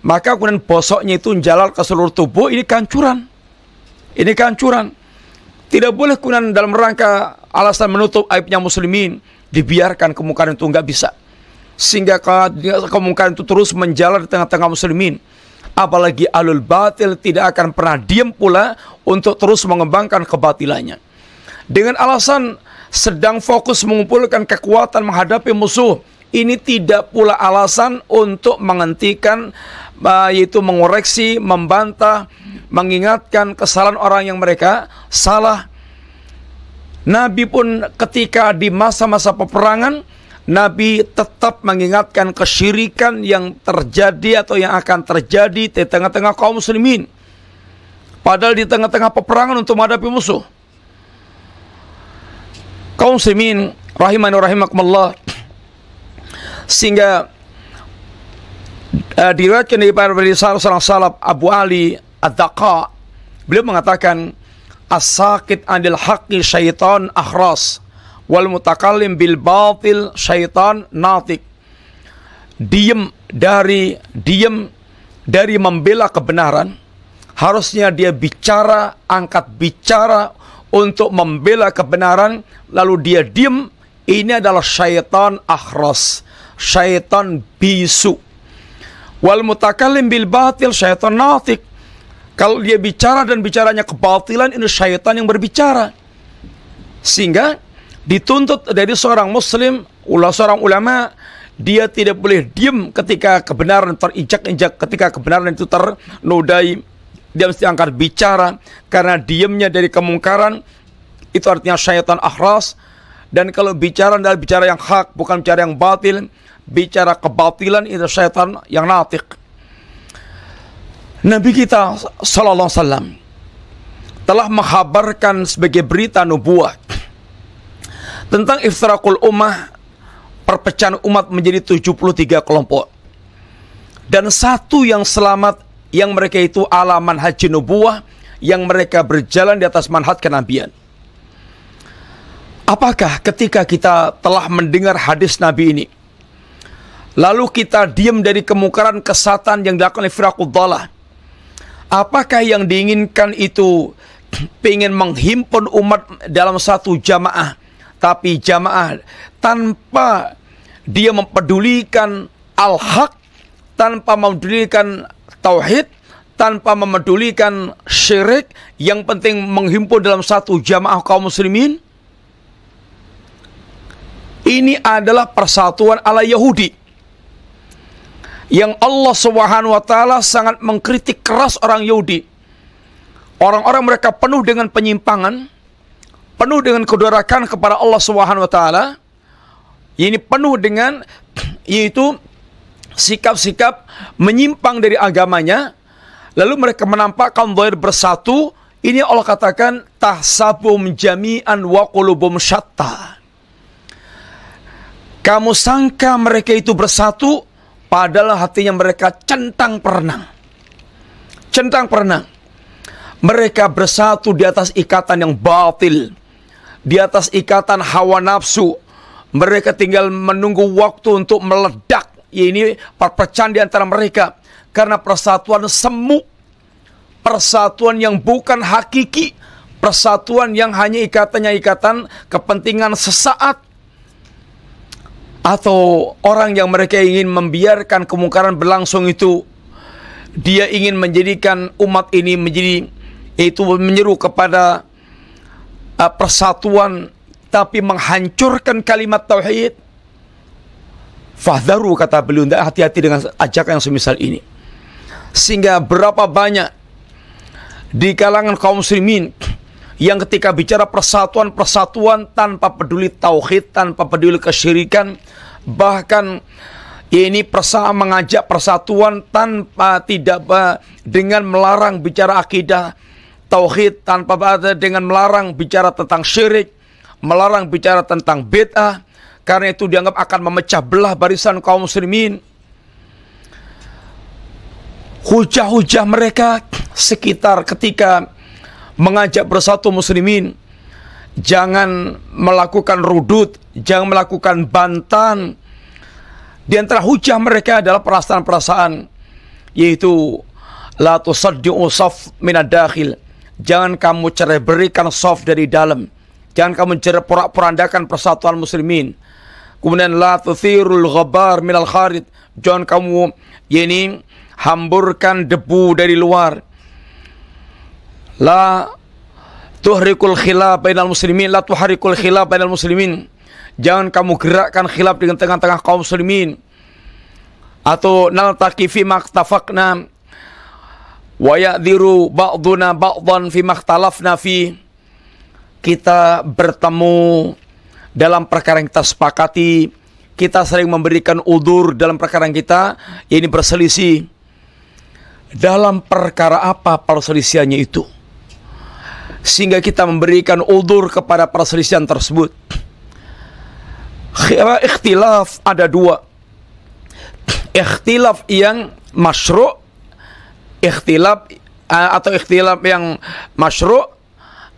maka kemudian bosoknya itu menjalar ke seluruh tubuh. Ini kehancuran. Tidak boleh kemudian dalam rangka alasan menutup aibnya muslimin dibiarkan kemungkaran itu, nggak bisa. Sehingga kemungkaran itu terus menjalar di tengah-tengah muslimin. Apalagi ahlul batil tidak akan pernah diam pula untuk terus mengembangkan kebatilannya. Dengan alasan sedang fokus mengumpulkan kekuatan menghadapi musuh, ini tidak pula alasan untuk menghentikan, yaitu mengoreksi, membantah, mengingatkan kesalahan orang yang mereka salah. Nabi pun ketika di masa-masa peperangan, Nabi tetap mengingatkan kesyirikan yang terjadi atau yang akan terjadi di tengah-tengah kaum muslimin. Padahal di tengah-tengah peperangan untuk menghadapi musuh. Kaum muslimin rahimani wa rahimakumullah, sehingga diriwayatkan dari seorang salaf, Abu Ali Ad-Daqa, beliau mengatakan, as-sakit anil haqqi syaitan akhras, wal mutakallim bil batil syaitan natik. Diam dari membela kebenaran, harusnya dia bicara, angkat bicara untuk membela kebenaran, lalu dia diam, ini adalah syaitan akhras, syaitan bisu. Wal mutakallim bil batil syaitan natik. Kalau dia bicara dan bicaranya kebatilan, ini syaitan yang berbicara. Sehingga dituntut dari seorang muslim, seorang ulama, dia tidak boleh diam ketika kebenaran terinjak-injak, ketika kebenaran itu ternodai. Dia mesti angkat bicara, karena diamnya dari kemungkaran itu artinya syaitan akhras. Dan kalau bicara adalah bicara yang hak, bukan bicara yang batil, bicara kebatilan, itu syaitan yang natik. Nabi kita sallallahu alaihi wasallam telah menghabarkan sebagai berita nubuah tentang iftirakul ummah, perpecahan umat menjadi 73 kelompok. Dan satu yang selamat, yang mereka itu ala manhaj nubuah, yang mereka berjalan di atas manhaj kenabian. Apakah ketika kita telah mendengar hadis Nabi ini, lalu kita diam dari kemungkaran kesatan yang dilakukan oleh firaqud dhalah, apakah yang diinginkan itu ingin menghimpun umat dalam satu jamaah, tapi jamaah tanpa dia mempedulikan al-haq, tanpa mempedulikan tauhid, tanpa memedulikan syirik, yang penting menghimpun dalam satu jamaah kaum muslimin? Ini adalah persatuan ala Yahudi, yang Allah Subhanahu wa taala sangat mengkritik keras orang Yahudi. Orang-orang mereka penuh dengan penyimpangan, penuh dengan kedurakan kepada Allah Subhanahu wa taala. Ini penuh dengan yaitu sikap-sikap menyimpang dari agamanya. Lalu mereka menampakkan zahir bersatu. Ini Allah katakan tahsabum jami'an wa qulubum syatta. Kamu sangka mereka itu bersatu, padahal hatinya mereka centang perenang. Centang perenang. Mereka bersatu di atas ikatan yang batil, di atas ikatan hawa nafsu. Mereka tinggal menunggu waktu untuk meledak. Ini perpecahan di antara mereka, karena persatuan semu, persatuan yang bukan hakiki, persatuan yang hanya ikatannya ikatan kepentingan sesaat. Atau orang yang mereka ingin membiarkan kemungkaran berlangsung itu, dia ingin menjadikan umat ini menjadi, itu menyeru kepada persatuan, tapi menghancurkan kalimat tauhid. Fahdharu, kata beliau, hati-hati dengan ajakan yang semisal ini. Sehingga berapa banyak di kalangan kaum muslimin yang ketika bicara persatuan tanpa peduli tauhid, tanpa peduli kesyirikan, bahkan ini mengajak persatuan tanpa tidak dengan melarang bicara akidah, tauhid, tanpa dengan melarang bicara tentang syirik, melarang bicara tentang bid'ah, karena itu dianggap akan memecah belah barisan kaum muslimin. Hujah-hujah mereka sekitar ketika mengajak bersatu muslimin, jangan melakukan rudud, jangan melakukan bantahan. Di antara hujah mereka adalah perasaan-perasaan, yaitu la tusaddi'u saf minad dakhil. Jangan kamu cerai berikan saf dari dalam. Jangan kamu porak-porandakan persatuan muslimin. Kemudian la tuthirul ghabar minal kharid. Jangan kamu hamburkan debu dari luar. La tuhrikul khilaf bainal muslimin, la tuharikul khilaf bainal muslimin. Jangan kamu gerakkan khilaf dengan tengah-tengah kaum muslimin. Atau naltaqi fi maktafaqna wa ya'dhiru ba'duna ba'dhan fi makhtalafna fi. Kita bertemu dalam perkara yang kita sepakati, kita sering memberikan udzur dalam perkara yang kita ini berselisih. Dalam perkara apa perselisihannya itu? Sehingga kita memberikan udzur kepada perselisihan tersebut. Ikhtilaf ada dua. Ikhtilaf yang masyru', ikhtilaf atau ikhtilaf yang masyru'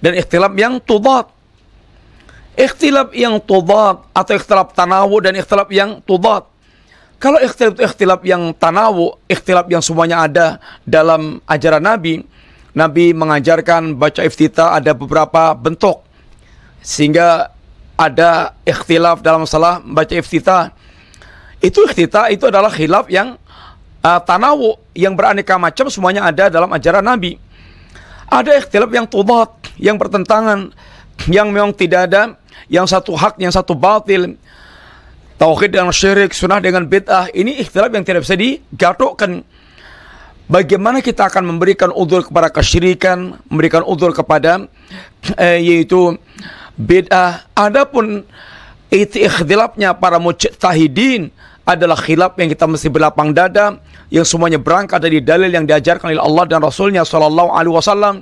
dan ikhtilaf yang tudad. Ikhtilaf yang tudad atau ikhtilaf tanawu dan ikhtilaf yang tudad. Kalau ikhtilaf yang tanawu, ikhtilaf yang semuanya ada dalam ajaran Nabi, Nabi mengajarkan baca iftitah ada beberapa bentuk. Sehingga ada ikhtilaf dalam masalah baca iftitah. Itu iftitah itu adalah khilaf yang tanawu, yang beraneka macam, semuanya ada dalam ajaran Nabi. Ada ikhtilaf yang tudad, yang bertentangan, yang memang tidak ada, yang satu hak, yang satu batil. Tauhid dengan syirik, sunnah dengan bid'ah. Ini ikhtilaf yang tidak bisa digatukkan. Bagaimana kita akan memberikan udzur kepada kesyirikan, memberikan udzur kepada yaitu bid'ah. Adapun ikhtilafnya para mujtahidin adalah khilaf yang kita mesti berlapang dada, yang semuanya berangkat dari dalil yang diajarkan oleh Allah dan Rasulnya Sallallahu Alaihi Wasallam.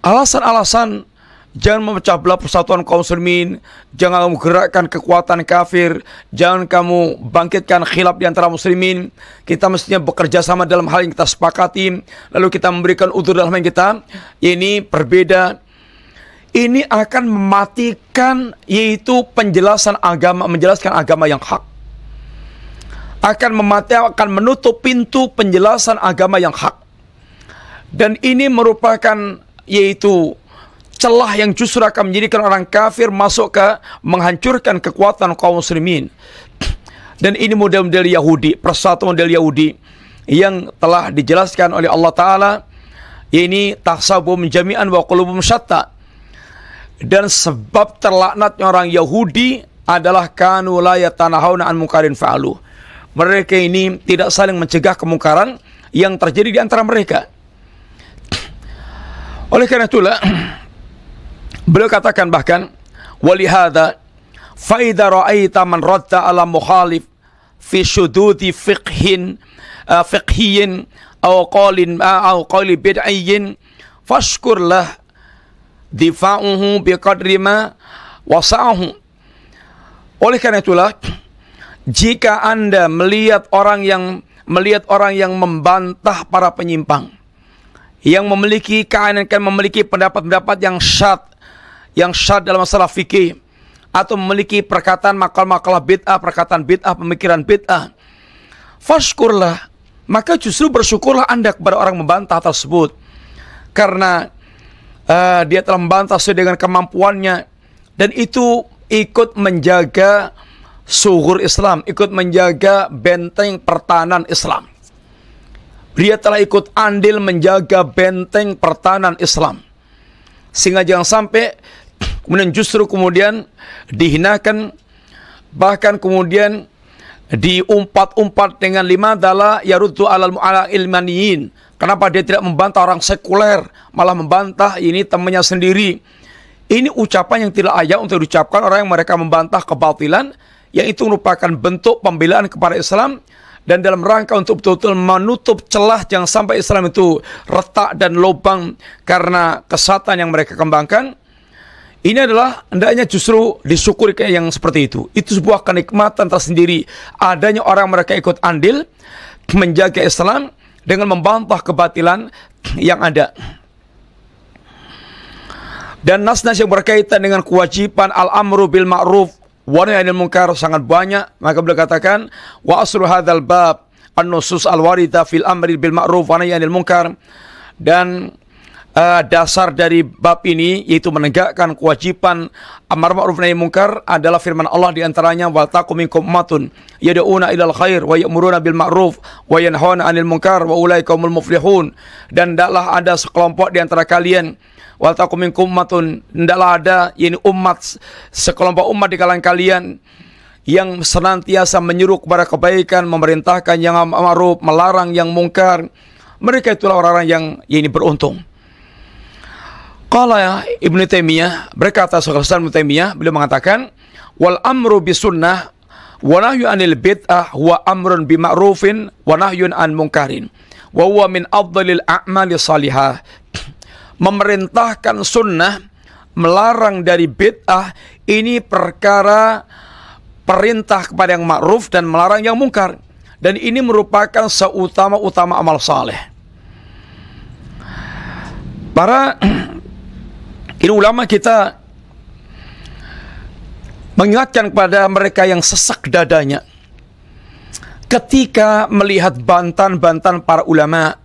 Alasan-alasan jangan memecah belah persatuan kaum muslimin, jangan kamu gerakkan kekuatan kafir, jangan kamu bangkitkan khilaf di antara muslimin. Kita mestinya bekerja sama dalam hal yang kita sepakati, lalu kita memberikan udzur dalam hal yang kita ini berbeda. Ini akan mematikan yaitu penjelasan agama, menjelaskan agama yang hak. Akan menutup pintu penjelasan agama yang hak. Dan ini merupakan yaitu celah yang justru akan menjadikan orang kafir masuk ke menghancurkan kekuatan kaum muslimin. Dan ini model-model Yahudi, persatuan model Yahudi yang telah dijelaskan oleh Allah Ta'ala. Ini tahsabuhum jami'an wa qulubuhum syatta. Dan sebab terlaknatnya orang Yahudi adalah kanu la yatanahawna an munkarin fa'aluh. Mereka ini tidak saling mencegah kemungkaran yang terjadi di antara mereka. Oleh karena itulah beliau katakan bahkan walihada fa idza ra'aita man radda ala mukhalif fi syududi fiqhiyyin aw qawli bid'iyyin fashkur lah difa'uhu biqadri ma wasa'ahu. Oleh karena itulah, jika Anda melihat orang yang membantah para penyimpang, yang memiliki memiliki pendapat-pendapat yang syad dalam masalah fikih, atau memiliki perkataan makalah bid'ah, perkataan bid'ah, pemikiran bid'ah, fashkurlah, maka justru bersyukurlah Anda kepada orang membantah tersebut, karena dia telah membantah sesuai dengan kemampuannya, dan itu ikut menjaga suhur Islam, ikut menjaga benteng pertahanan Islam. Dia telah ikut andil menjaga benteng pertahanan Islam, sehingga jangan sampai kemudian justru kemudian dihinakan, bahkan kemudian diumpat-umpat dengan limadala yaruddu alal ilmaniyin. Kenapa dia tidak membantah orang sekuler, malah membantah ini temannya sendiri? Ini ucapan yang tidak layak untuk diucapkan orang yang mereka membantah kebatilan, yang itu merupakan bentuk pembelaan kepada Islam dan dalam rangka untuk betul-betul menutup celah jangan sampai Islam itu retak dan lubang karena kesatuan yang mereka kembangkan. Ini adalah hendaknya justru disyukuri kayak yang seperti itu. Itu sebuah kenikmatan tersendiri. Adanya orang mereka ikut andil menjaga Islam dengan membantah kebatilan yang ada. Dan nas-nas yang berkaitan dengan kewajiban al-amru bil ma'ruf wa nahyi 'anil munkar sangat banyak. Maka beliau katakan wa aslu hadzal bab an-nusus al-warida fil amri bil ma'ruf wa nahyi 'anil munkar. Dan dasar dari bab ini yaitu menegakkan kewajiban amar ma'ruf nahi munkar adalah firman Allah di antaranya wa taqum minkum ummatun yad'una ilal khair wa ya'muruna bil ma'ruf wa yanhauna 'anil munkar wa ulaika humul muflihun. Dan hendaklah ada sekelompok di antara kalian, wa taqum minkum ummatun, hendaklah ada yakni umat, sekelompok umat di kalangan kalian yang senantiasa menyuruh kepada kebaikan, memerintahkan yang ma'ruf, melarang yang mungkar. Mereka itulah orang-orang yang ini beruntung. Qala Ibnu Taimiyah, berkata Syekhul Islam Ibnu Taimiyah, beliau mengatakan wal amru bisunnah wa nahyu anil bid'ah wa amrun bima'rufin wa nahyun an munkarin wa huwa min afdhalil a'mali salihah. Memerintahkan sunnah, melarang dari bid'ah, ini perkara perintah kepada yang ma'ruf dan melarang yang mungkar, dan ini merupakan seutama-utama amal saleh. Para ini ulama kita mengingatkan kepada mereka yang sesak dadanya ketika melihat bantahan-bantahan para ulama,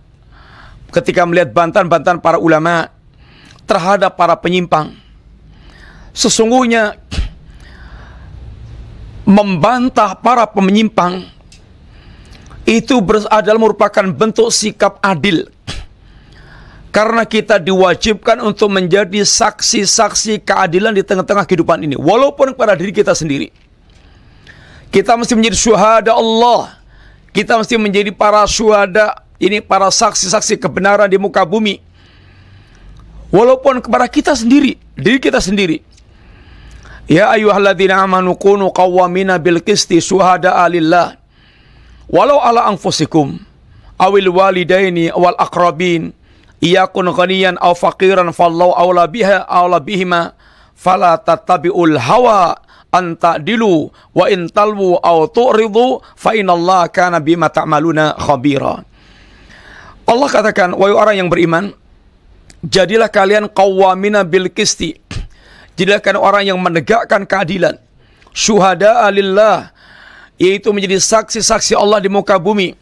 terhadap para penyimpang. Sesungguhnya membantah para penyimpang itu adalah merupakan bentuk sikap adil. Karena kita diwajibkan untuk menjadi saksi-saksi keadilan di tengah-tengah kehidupan ini. Walaupun kepada diri kita sendiri. Kita mesti menjadi syuhada Allah. Kita mesti menjadi para syuhada, ini para saksi-saksi kebenaran di muka bumi. Walaupun kepada kita sendiri, diri kita sendiri. Ya ayyuhalladzina amanu kunu qawwamina bil qisti syuhada'a lillah. Walau ala anfusikum awil walidaini wal aqrabin. Iyakun ghaniyan aw faqiran fallahu awla biha awla bihima fala tattabi'ul hawa an ta'dilu wa in talwu aw tu'ridu fa inallaha kana bima ta'maluna khabira. Allah katakan, wahai orang yang beriman, jadilah kalian qawwamina bil qisti, jadilah kalian orang yang menegakkan keadilan, syuhada'a lillah, yaitu menjadi saksi-saksi Allah di muka bumi,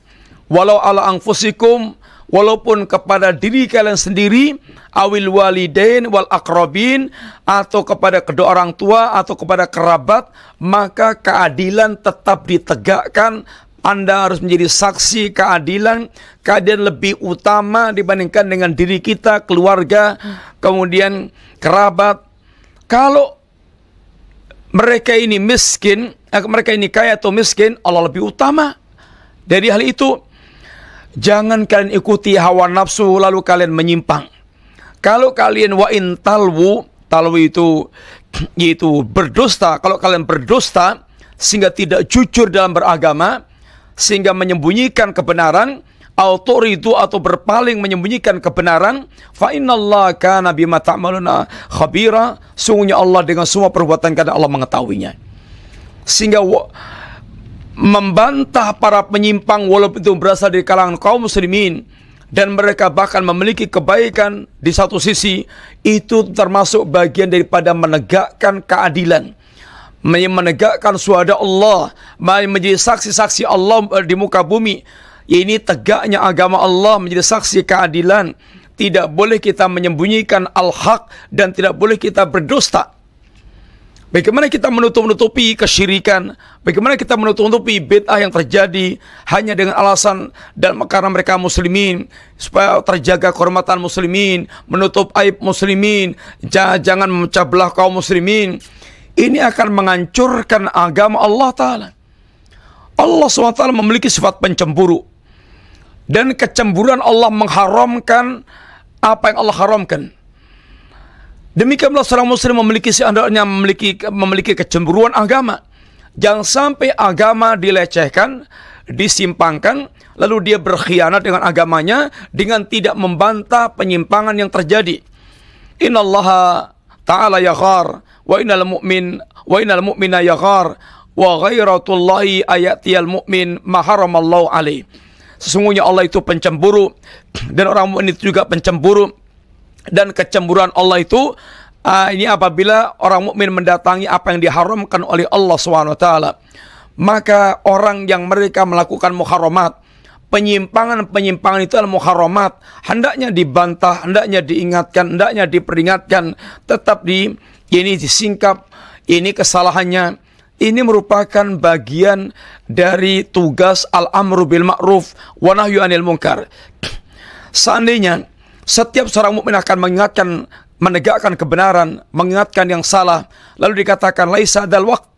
walau ala anfusikum, walaupun kepada diri kalian sendiri, awil walidain wal aqrabin, atau kepada kedua orang tua atau kepada kerabat, maka keadilan tetap ditegakkan. Anda harus menjadi saksi keadilan. Keadilan lebih utama dibandingkan dengan diri kita, keluarga, kemudian kerabat. Kalau mereka ini miskin, mereka ini kaya atau miskin, Allah lebih utama. Dari hal itu, jangan kalian ikuti hawa nafsu lalu kalian menyimpang. Kalau kalian wa in talwu, itu berdusta. Kalau kalian berdusta sehingga tidak jujur dalam beragama, sehingga menyembunyikan kebenaran, atau berpaling menyembunyikan kebenaran, fa innallaha kana bima ta'maluna khabira. Sungguhnya Allah dengan semua perbuatan kalian Allah mengetahuinya. Sehingga membantah para penyimpang walaupun itu berasal dari kalangan kaum muslimin dan mereka bahkan memiliki kebaikan di satu sisi, itu termasuk bagian daripada menegakkan keadilan, menegakkan syuhada Allah, menjadi saksi-saksi Allah di muka bumi. Ini tegaknya agama Allah, menjadi saksi keadilan. Tidak boleh kita menyembunyikan al-haq dan tidak boleh kita berdusta. Bagaimana kita menutup-nutupi kesyirikan? Bagaimana kita menutup-nutupi bid'ah yang terjadi hanya dengan alasan dan karena mereka muslimin, supaya terjaga kehormatan muslimin, menutup aib muslimin, jangan memecah belah kaum muslimin. Ini akan menghancurkan agama Allah Ta'ala. Allah SWT memiliki sifat pencemburu, dan kecemburuan Allah mengharamkan apa yang Allah haramkan. Demikianlah seorang muslim memiliki kecemburuan agama. Jangan sampai agama dilecehkan, disimpangkan, lalu dia berkhianat dengan agamanya dengan tidak membantah penyimpangan yang terjadi. Innallaha ta'ala yaghar wa innal mu'mina yaghar wa ghairatullahi ayatiyal mu'min ma haramallahu alaih. Sesungguhnya Allah itu pencemburu dan orang mukmin itu juga pencemburu, dan kecemburuan Allah itu ini apabila orang mukmin mendatangi apa yang diharamkan oleh Allah SWT. Maka orang yang mereka melakukan muharramat, penyimpangan itu adalah muharramat, hendaknya dibantah, hendaknya diingatkan, hendaknya diperingatkan, tetap ini disingkap, ini kesalahannya. Ini merupakan bagian dari tugas al-amru bil ma'ruf wa nahyu 'anil munkar. Seandainya setiap seorang mukmin akan mengingatkan, menegakkan kebenaran, mengingatkan yang salah, lalu dikatakan laisa dal waqt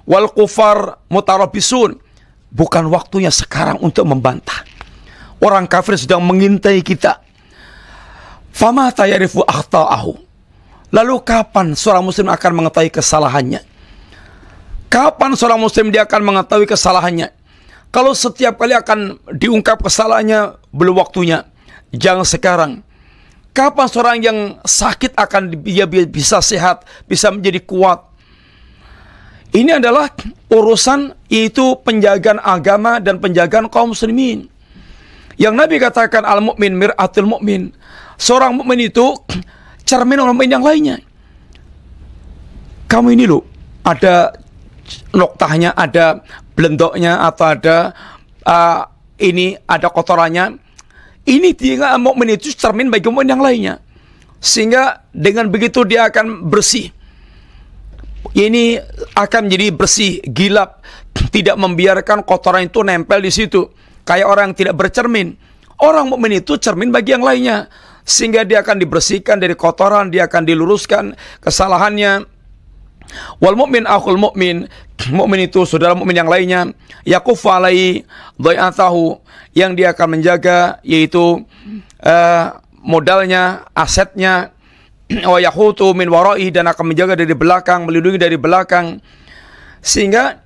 wal kufar mutarabbisun, bukan waktunya sekarang untuk membantah. Orang kafir sedang mengintai kita. Fama tayarifu akhta'ahu, lalu kapan seorang muslim akan mengetahui kesalahannya? Kapan seorang muslim dia akan mengetahui kesalahannya? Kalau setiap kali akan diungkap kesalahannya, belum waktunya. Jangan sekarang. Kapan seorang yang sakit akan dia bisa sehat, bisa menjadi kuat? Ini adalah urusan, yaitu penjagaan agama dan penjagaan kaum muslimin. Yang Nabi katakan al-mu'min mir'atul mu'min. Seorang mukmin itu cermin orang mukmin yang lainnya. Kamu ini loh, ada noktahnya, ada blendoknya, atau ada ini ada kotorannya. Ini dia mukmin itu cermin bagi mukmin yang lainnya, sehingga dengan begitu dia akan bersih. Ini akan menjadi bersih, gilap, tidak membiarkan kotoran itu nempel di situ. Kayak orang yang tidak bercermin. Orang mukmin itu cermin bagi yang lainnya, sehingga dia akan dibersihkan dari kotoran, dia akan diluruskan kesalahannya. Wal mu'min akhul mu'min, mukmin itu saudara mukmin yang lainnya. Yaqufu alaihi dhai'atahu, yang dia akan menjaga, yaitu modalnya, asetnya. Wa yahutu min wara'i, dan akan menjaga dari belakang, melindungi dari belakang. Sehingga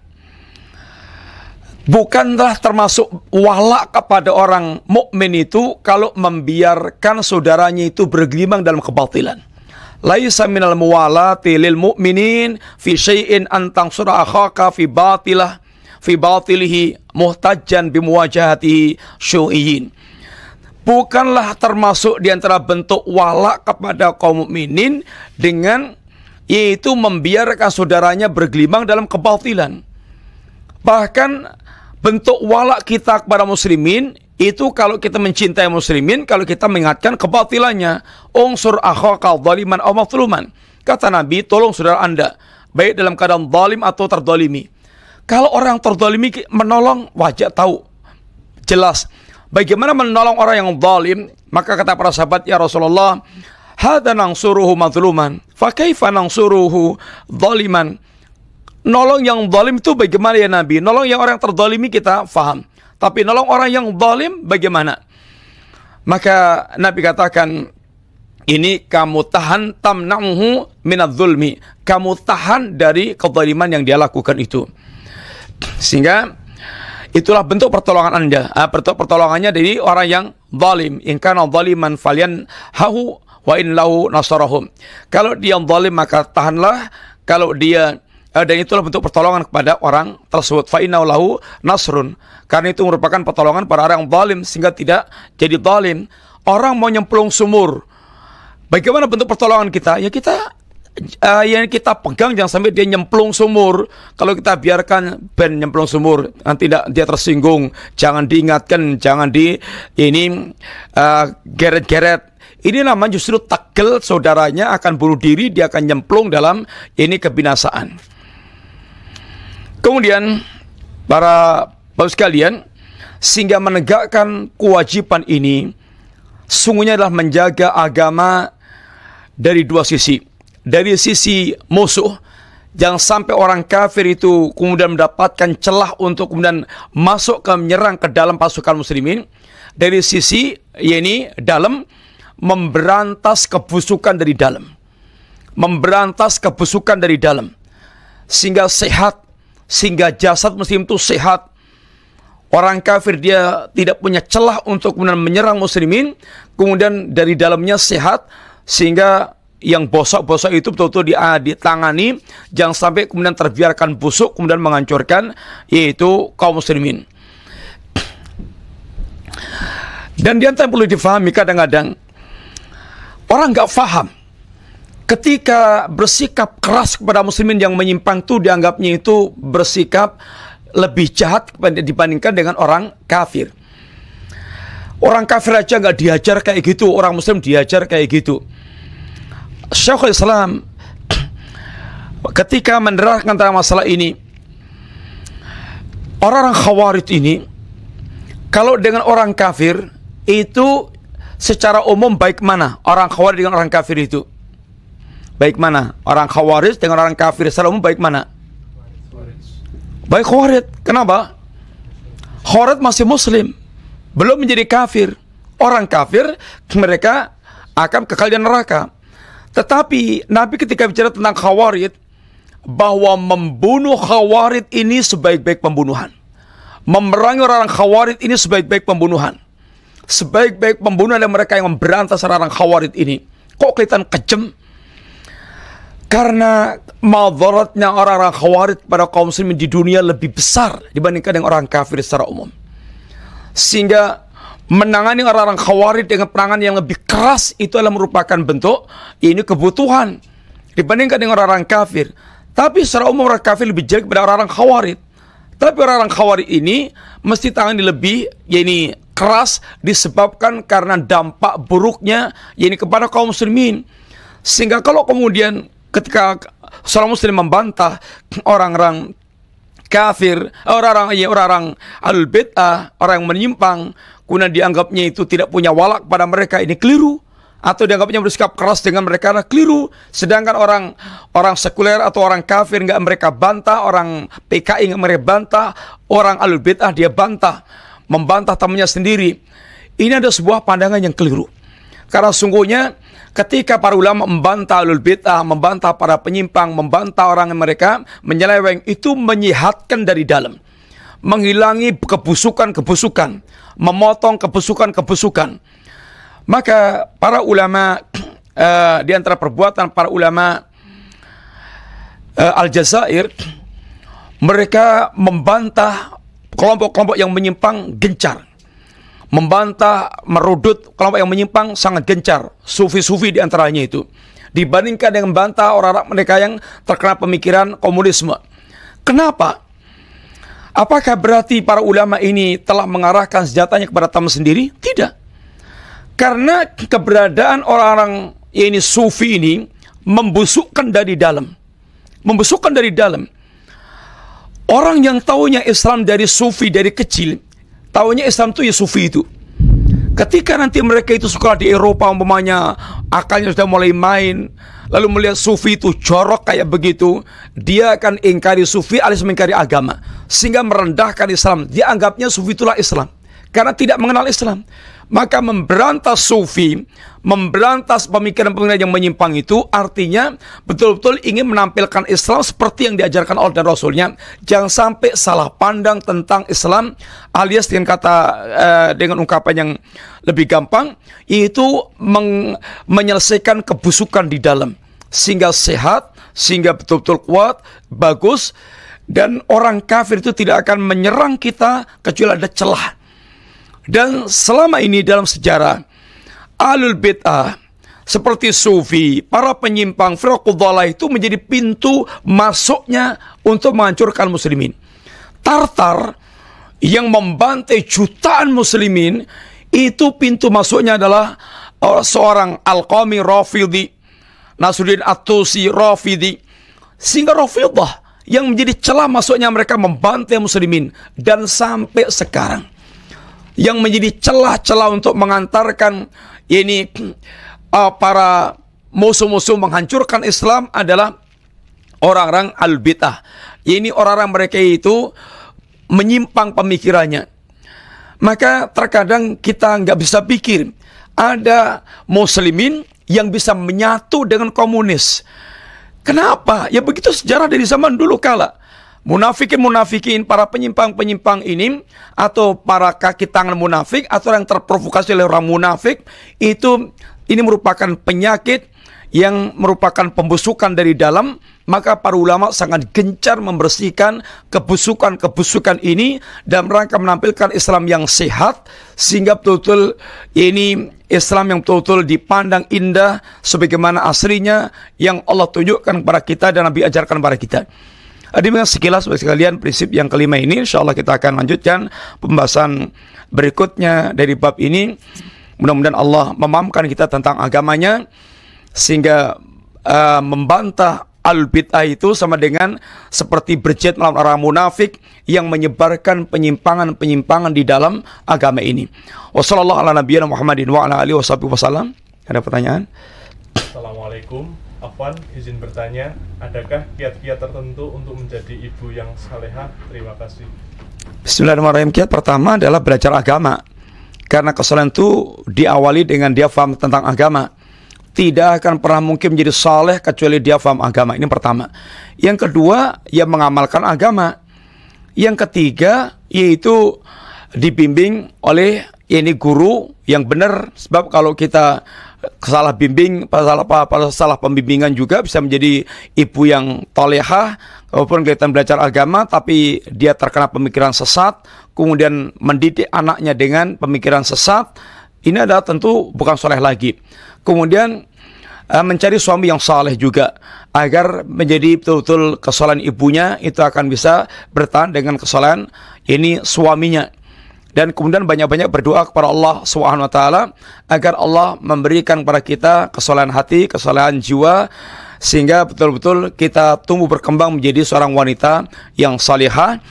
bukanlah termasuk wala kepada orang mukmin itu kalau membiarkan saudaranya itu bergelimang dalam kebatilan. Laisa minal muwalati lil mu'minin fi syai'in an tansura akhaka fi batilihi muhtajjan bimuwajahatihi syu'iyyin. Bukanlah termasuk di antara bentuk wala kepada kaum mukminin dengan yaitu membiarkan saudaranya bergelimang dalam kebatilan. Bahkan bentuk wala kita kepada muslimin itu kalau kita mencintai muslimin, kalau kita mengingatkan kebatilannya. Unsur akhaka dhaliman aw mazluman. Kata Nabi, tolong saudara Anda, baik dalam keadaan zalim atau terdolimi. Kalau orang terdolimi menolong, wajah tahu jelas. Bagaimana menolong orang yang zalim? Maka kata para sahabat, ya Rasulullah, hadza nansuruhu mazluman, fa kaifa nansuruhu zaliman? Nolong yang zalim itu bagaimana ya Nabi? Nolong yang orang terdolimi kita faham, tapi nolong orang yang zalim bagaimana? Maka Nabi katakan, ini kamu tahan tamna'uhu minadz-zulmi, kamu tahan dari kezaliman yang dia lakukan itu. Sehingga itulah bentuk pertolongan Anda. Bentuk pertolongannya dari orang yang zalim. In kana zaliman falyanhahu wa in lahu nasarahum. Kalau dia zalim maka tahanlah. Kalau dia dan itulah bentuk pertolongan kepada orang tersebut. Fa innahu lahu nasrun. Karena itu merupakan pertolongan pada orang yang zalim sehingga tidak jadi zalim. Orang mau nyemplung sumur, bagaimana bentuk pertolongan kita? Ya kita yang kita pegang, jangan sampai dia nyemplung sumur. Kalau kita biarkan ben nyemplung sumur, nanti dia tersinggung. Jangan diingatkan, jangan geret-geret. Ini namanya justru tagel, saudaranya akan bunuh diri, dia akan nyemplung dalam ini kebinasaan. Kemudian para bapak sekalian, sehingga menegakkan kewajiban ini sungguhnya adalah menjaga agama dari dua sisi. Dari sisi musuh, jangan sampai orang kafir itu kemudian mendapatkan celah untuk kemudian masuk ke menyerang ke dalam pasukan muslimin. Dari sisi dalam, memberantas kebusukan dari dalam. Memberantas kebusukan dari dalam, sehingga sehat sehingga jasad muslim itu sehat. Orang kafir dia tidak punya celah untuk kemudian menyerang muslimin, kemudian dari dalamnya sehat, sehingga yang bosok-bosok itu betul-betul ditangani, jangan sampai kemudian terbiarkan busuk, kemudian menghancurkan, yaitu kaum muslimin. Dan di antara yang perlu difahami, kadang-kadang orang nggak paham, ketika bersikap keras kepada muslimin yang menyimpang itu dianggapnya itu bersikap lebih jahat dibandingkan dengan orang kafir. Orang kafir aja nggak diajar kayak gitu, orang muslim diajar kayak gitu. Syekhul Islam ketika menerangkan tentang masalah ini, orang-orang Khawarij ini kalau dengan orang kafir itu secara umum baik mana orang Khawarij dengan orang kafir itu? Baik mana orang Khawarij dengan orang kafir secara umum baik mana? Baik Khawarij. Kenapa? Khawarij masih muslim, belum menjadi kafir. Orang kafir mereka akan kekal di neraka. Tetapi Nabi ketika bicara tentang Khawarij, bahwa membunuh Khawarij ini sebaik-baik pembunuhan, memerangi orang Khawarij ini sebaik-baik pembunuhan. Sebaik-baik pembunuh adalah mereka yang memberantas orang Khawarij ini. Kok kelihatan kejam? Karena madaratnya orang-orang Khawarij pada kaum muslimin di dunia lebih besar dibandingkan dengan orang kafir secara umum. Sehingga menangani orang-orang Khawarij dengan penanganan yang lebih keras itu adalah merupakan bentuk ini kebutuhan dibandingkan dengan orang-orang kafir. Tapi secara umum orang kafir lebih jelek pada orang-orang Khawarij. Tapi orang-orang Khawarij ini mesti tangani lebih ini keras disebabkan karena dampak buruknya ini kepada kaum muslimin. Sehingga kalau kemudian ketika seorang muslim membantah orang-orang kafir, orang-orang ahlul bid'ah, orang yang menyimpang, kemudian dianggapnya itu tidak punya walak pada mereka, ini keliru. Atau dianggapnya bersikap keras dengan mereka, keliru. Sedangkan orang sekuler atau orang kafir nggak mereka bantah, orang PKI nggak mereka bantah, orang ahlul bid'ah dia bantah, membantah temannya sendiri. Ini ada sebuah pandangan yang keliru. Karena sungguhnya ketika para ulama membantah ahlul bid'ah, membantah para penyimpang, membantah orang yang mereka menyeleweng, itu menyehatkan dari dalam, menghilangi kebusukan-kebusukan, memotong kebusukan-kebusukan. Maka para ulama di antara perbuatan para ulama Aljazair, mereka membantah kelompok-kelompok yang menyimpang gencar, membantah, merudut kelompok yang menyimpang sangat gencar, sufi-sufi di antaranya itu, dibandingkan dengan membantah orang-orang mereka yang terkena pemikiran komunisme. Kenapa? Apakah berarti para ulama ini telah mengarahkan senjatanya kepada teman sendiri? Tidak. Karena keberadaan orang-orang ini sufi ini membusukkan dari dalam. Membusukkan dari dalam. Orang yang taunya Islam dari sufi dari kecil, taunya Islam itu ya sufi itu. Ketika nanti mereka itu sekolah di Eropa umpamanya, akalnya sudah mulai main, lalu melihat sufi itu jorok kayak begitu, dia akan ingkari sufi alias mengingkari agama, sehingga merendahkan Islam. Dia anggapnya sufi itulah Islam karena tidak mengenal Islam. Maka memberantas sufi, memberantas pemikiran-pemikiran yang menyimpang itu artinya betul-betul ingin menampilkan Islam seperti yang diajarkan Allah dan Rasulnya. Jangan sampai salah pandang tentang Islam, alias dengan ungkapan yang lebih gampang, yaitu menyelesaikan kebusukan di dalam, sehingga sehat, sehingga betul-betul kuat, bagus, dan orang kafir itu tidak akan menyerang kita kecuali ada celah. Dan selama ini dalam sejarah, ahlul bid'ah seperti sufi, para penyimpang, firqah dhalah itu menjadi pintu masuknya untuk menghancurkan muslimin. Tartar yang membantai jutaan muslimin, itu pintu masuknya adalah seorang Al-Qami Rafidhi, Nasruddin At-Tusi Rafidhi, sehingga Rafidah yang menjadi celah masuknya mereka membantai muslimin. Dan sampai sekarang yang menjadi celah-celah untuk mengantarkan ini para musuh-musuh menghancurkan Islam adalah orang-orang al-bid'ah. Ini orang-orang mereka itu menyimpang pemikirannya. Maka terkadang kita nggak bisa pikir ada muslimin yang bisa menyatu dengan komunis. Kenapa? Ya begitu sejarah dari zaman dulu kala. munafikin, para penyimpang ini, atau para kaki tangan munafik, atau yang terprovokasi oleh orang munafik, ini merupakan penyakit yang merupakan pembusukan dari dalam. Maka para ulama sangat gencar membersihkan kebusukan-kebusukan ini dalam rangka menampilkan Islam yang sehat, sehingga betul-betul ini Islam yang betul-betul dipandang indah sebagaimana aslinya yang Allah tunjukkan kepada kita dan Nabi ajarkan kepada kita. Demikian sekilas bagi sekalian prinsip yang kelima ini. InsyaAllah kita akan lanjutkan pembahasan berikutnya dari bab ini. Mudah-mudahan Allah memahamkan kita tentang agamanya, sehingga membantah al-bid'ah itu sama dengan seperti berjihad melawan orang munafik yang menyebarkan penyimpangan-penyimpangan di dalam agama ini. Wassallallahu ala nabiyina Muhammadin wa ala alihi wasallam. Ada pertanyaan? Assalamualaikum. Afwan, izin bertanya, adakah kiat-kiat tertentu untuk menjadi ibu yang salehah? Terima kasih. Bismillahirrahmanirrahim. Kiat pertama adalah belajar agama. Karena kesalahan itu diawali dengan dia faham tentang agama. Tidak akan pernah mungkin menjadi saleh kecuali dia faham agama. Ini pertama. Yang kedua, ia mengamalkan agama. Yang ketiga, yaitu dibimbing oleh guru yang benar. Sebab kalau kita salah bimbing, salah pembimbingan juga bisa menjadi ibu yang tolehah. Walaupun kita belajar agama, tapi dia terkena pemikiran sesat, kemudian mendidik anaknya dengan pemikiran sesat, ini adalah tentu bukan soleh lagi. Kemudian mencari suami yang saleh juga, agar menjadi betul-betul kesalahan ibunya itu akan bisa bertahan dengan kesalahan ini suaminya. Dan kemudian banyak-banyak berdoa kepada Allah Subhanahu wa taala agar Allah memberikan kepada kita kesalahan hati, kesalahan jiwa, sehingga betul-betul kita tumbuh berkembang menjadi seorang wanita yang salihah.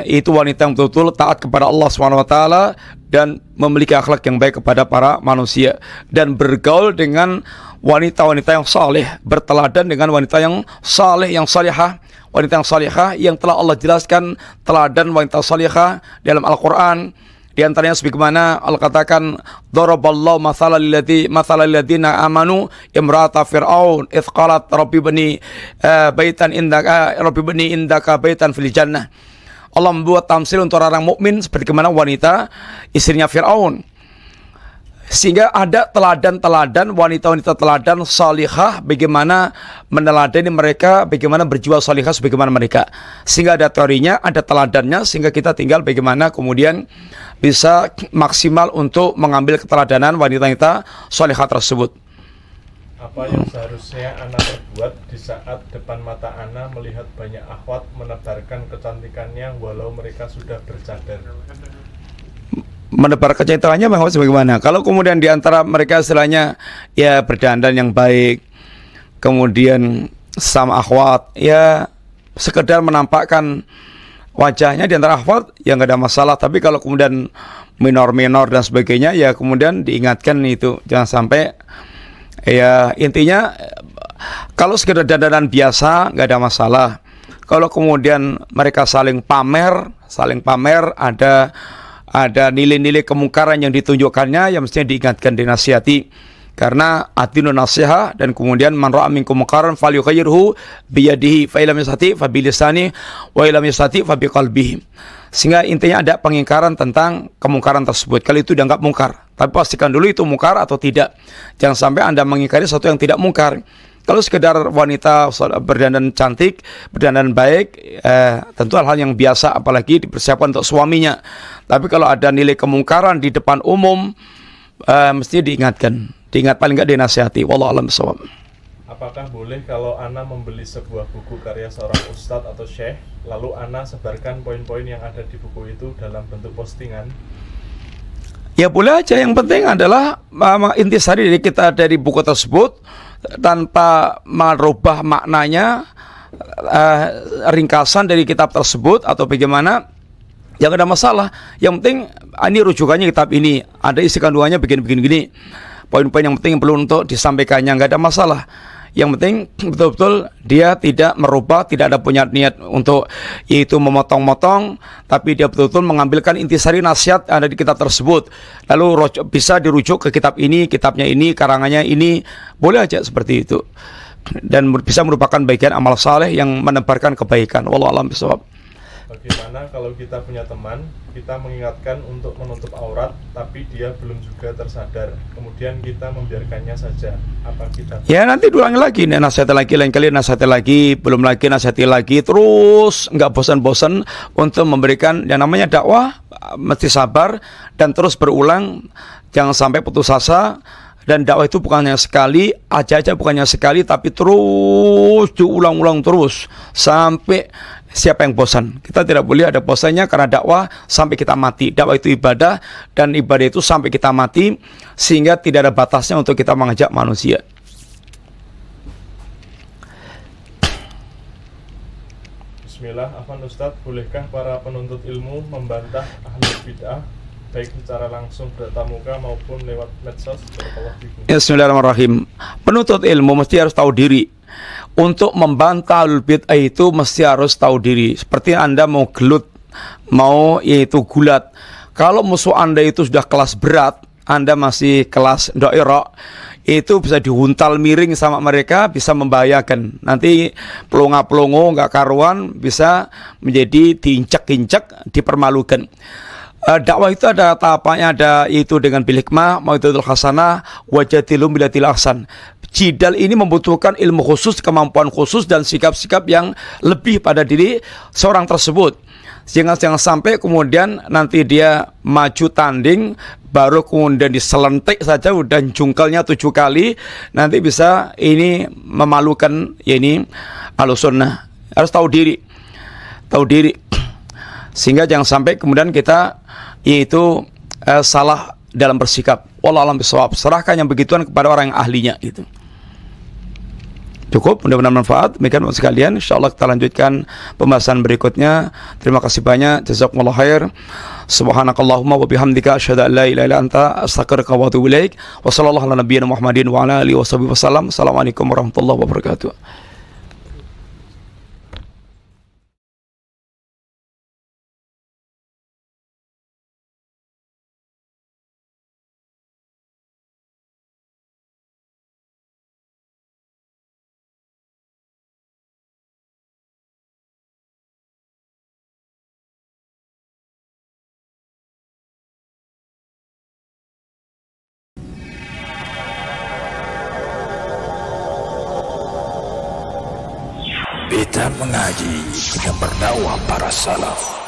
Itu wanita yang betul-betul taat kepada Allah Subhanahu wa taala dan memiliki akhlak yang baik kepada para manusia, dan bergaul dengan wanita-wanita yang saleh, berteladan dengan wanita yang saleh, yang salihah, wanita yang salihah yang telah Allah jelaskan teladan wanita salihah dalam Al-Qur'an. Di antaranya sebagaimana Allah katakan, daraballahu mathalan lilladzina amanu imra'ata fir'aun idz qalat rabbi bani indaka baitan fil jannah. Allah membuat tamsil untuk orang mukmin seperti mana wanita istrinya Fir'aun, sehingga ada teladan-teladan wanita-wanita teladan salihah, bagaimana meneladani mereka, bagaimana berjiwa salihah sebagaimana mereka, sehingga ada teorinya, ada teladannya, sehingga kita tinggal bagaimana kemudian bisa maksimal untuk mengambil keteladanan wanita-wanita salihah tersebut. Apa yang seharusnya Ana perbuat di saat depan mata Ana melihat banyak akhwat menebarkan kecantikannya walau mereka sudah bercadar? Menebar kecantikannya bagaimana? Kalau kemudian di antara mereka istilahnya ya berdandan yang baik, kemudian sama akhwat ya sekedar menampakkan wajahnya di antara akhwat, ya nggak ada masalah. Tapi kalau kemudian minor-minor dan sebagainya, ya kemudian diingatkan itu jangan sampai. Ya intinya kalau sekedar dandanan biasa nggak ada masalah. Kalau kemudian mereka saling pamer, ada nilai-nilai kemungkaran yang ditunjukkannya, yang mestinya diingatkan, dinasihati. Karena adinu nasiha, dan kemudian man ra'a minkum munkaran falyughayyirhu biyadihi fa illam yastati fa bilisani wa illam yastati fa biqalbihi. Sehingga intinya ada pengingkaran tentang kemungkaran tersebut. Kalau itu dianggap mungkar, tapi pastikan dulu itu mungkar atau tidak. Jangan sampai Anda mengingkari sesuatu yang tidak mungkar. Kalau sekedar wanita berdandan cantik, berdandan baik, tentu hal-hal yang biasa, apalagi dipersiapkan untuk suaminya. Tapi kalau ada nilai kemungkaran di depan umum, mesti diingatkan. Diingat, paling nggak dinasihati. Wallahu a'lam bishawab. Apakah boleh kalau Ana membeli sebuah buku karya seorang ustadz atau syekh, lalu Ana sebarkan poin-poin yang ada di buku itu dalam bentuk postingan? Ya boleh aja, yang penting adalah intisari dari kita dari buku tersebut tanpa merubah maknanya, ringkasan dari kitab tersebut atau bagaimana, ya nggak ada masalah. Yang penting ini rujukannya kitab ini, ada isi kandungannya begini-begini, poin-poin yang penting yang perlu untuk disampaikannya, nggak ada masalah. Yang penting betul-betul dia tidak merubah, tidak ada punya niat untuk yaitu memotong-motong, tapi dia betul-betul mengambilkan intisari nasihat ada di kitab tersebut. Lalu bisa dirujuk ke kitab ini, kitabnya ini, karangannya ini, boleh aja seperti itu. dan bisa merupakan bagian amal saleh yang menebarkan kebaikan. Wallahu a'lam bishawab. Bagaimana kalau kita punya teman, kita mengingatkan untuk menutup aurat, tapi dia belum juga tersadar, kemudian kita membiarkannya saja, apa kita? Ya nanti diulangi lagi, nih nasihati lagi, lain kali nasihati lagi, belum lagi nasihati lagi, terus nggak bosan-bosan untuk memberikan yang namanya dakwah, mesti sabar dan terus berulang, jangan sampai putus asa. Dan dakwah itu bukannya sekali aja bukannya sekali, tapi terus diulang-ulang terus sampai siapa yang bosan. Kita tidak boleh ada bosannya karena dakwah sampai kita mati. Dakwah itu ibadah, dan ibadah itu sampai kita mati, sehingga tidak ada batasnya untuk kita mengajak manusia. Bismillah, Afwan Ustadz, bolehkah para penuntut ilmu membantah ahli bid'ah baik secara langsung bertatap muka maupun lewat medsos? Bismillahirrahmanirrahim. Penuntut ilmu mesti harus tahu diri. Untuk membantah ahlul bid'ah itu mesti harus tahu diri. Seperti Anda mau gelut, mau yaitu gulat. Kalau musuh Anda itu sudah kelas berat, Anda masih kelas dhairah, itu bisa dihuntal miring sama mereka, bisa membahayakan. Nanti pelongo-pelongo nggak karuan, bisa menjadi diinjak-injak, dipermalukan. Dakwah itu ada tahapannya, ada yaitu dengan bil hikmah, mau'izatul hasanah, wajadilhum billatil ahsan. Jidal ini membutuhkan ilmu khusus, kemampuan khusus, dan sikap-sikap yang lebih pada diri seorang tersebut. Jangan sampai kemudian nanti dia maju tanding, baru kemudian diselentik saja udah jungkelnya 7 kali, nanti bisa ini memalukan. Ya ini Ahlussunnah harus tahu diri, sehingga jangan sampai kemudian kita yaitu salah dalam bersikap. Wallahu a'lam bishawab. Serahkan yang begituan kepada orang yang ahlinya gitu. Cukup, mudah-mudahan manfaat. Demikian sekalian, insyaallah kita lanjutkan pembahasan berikutnya. Terima kasih banyak. Jazakumullah khair. Subhanakallahumma wa bihamdika asyhadu an la ilaha illa anta astaghfiruka wa atubu ilaik. Wa sallallahu ala nabiyyina Muhammadin wa ala alihi washabihi wasallam. Assalamualaikum warahmatullahi wabarakatuh. Beta mengaji yang berdakwah para salaf.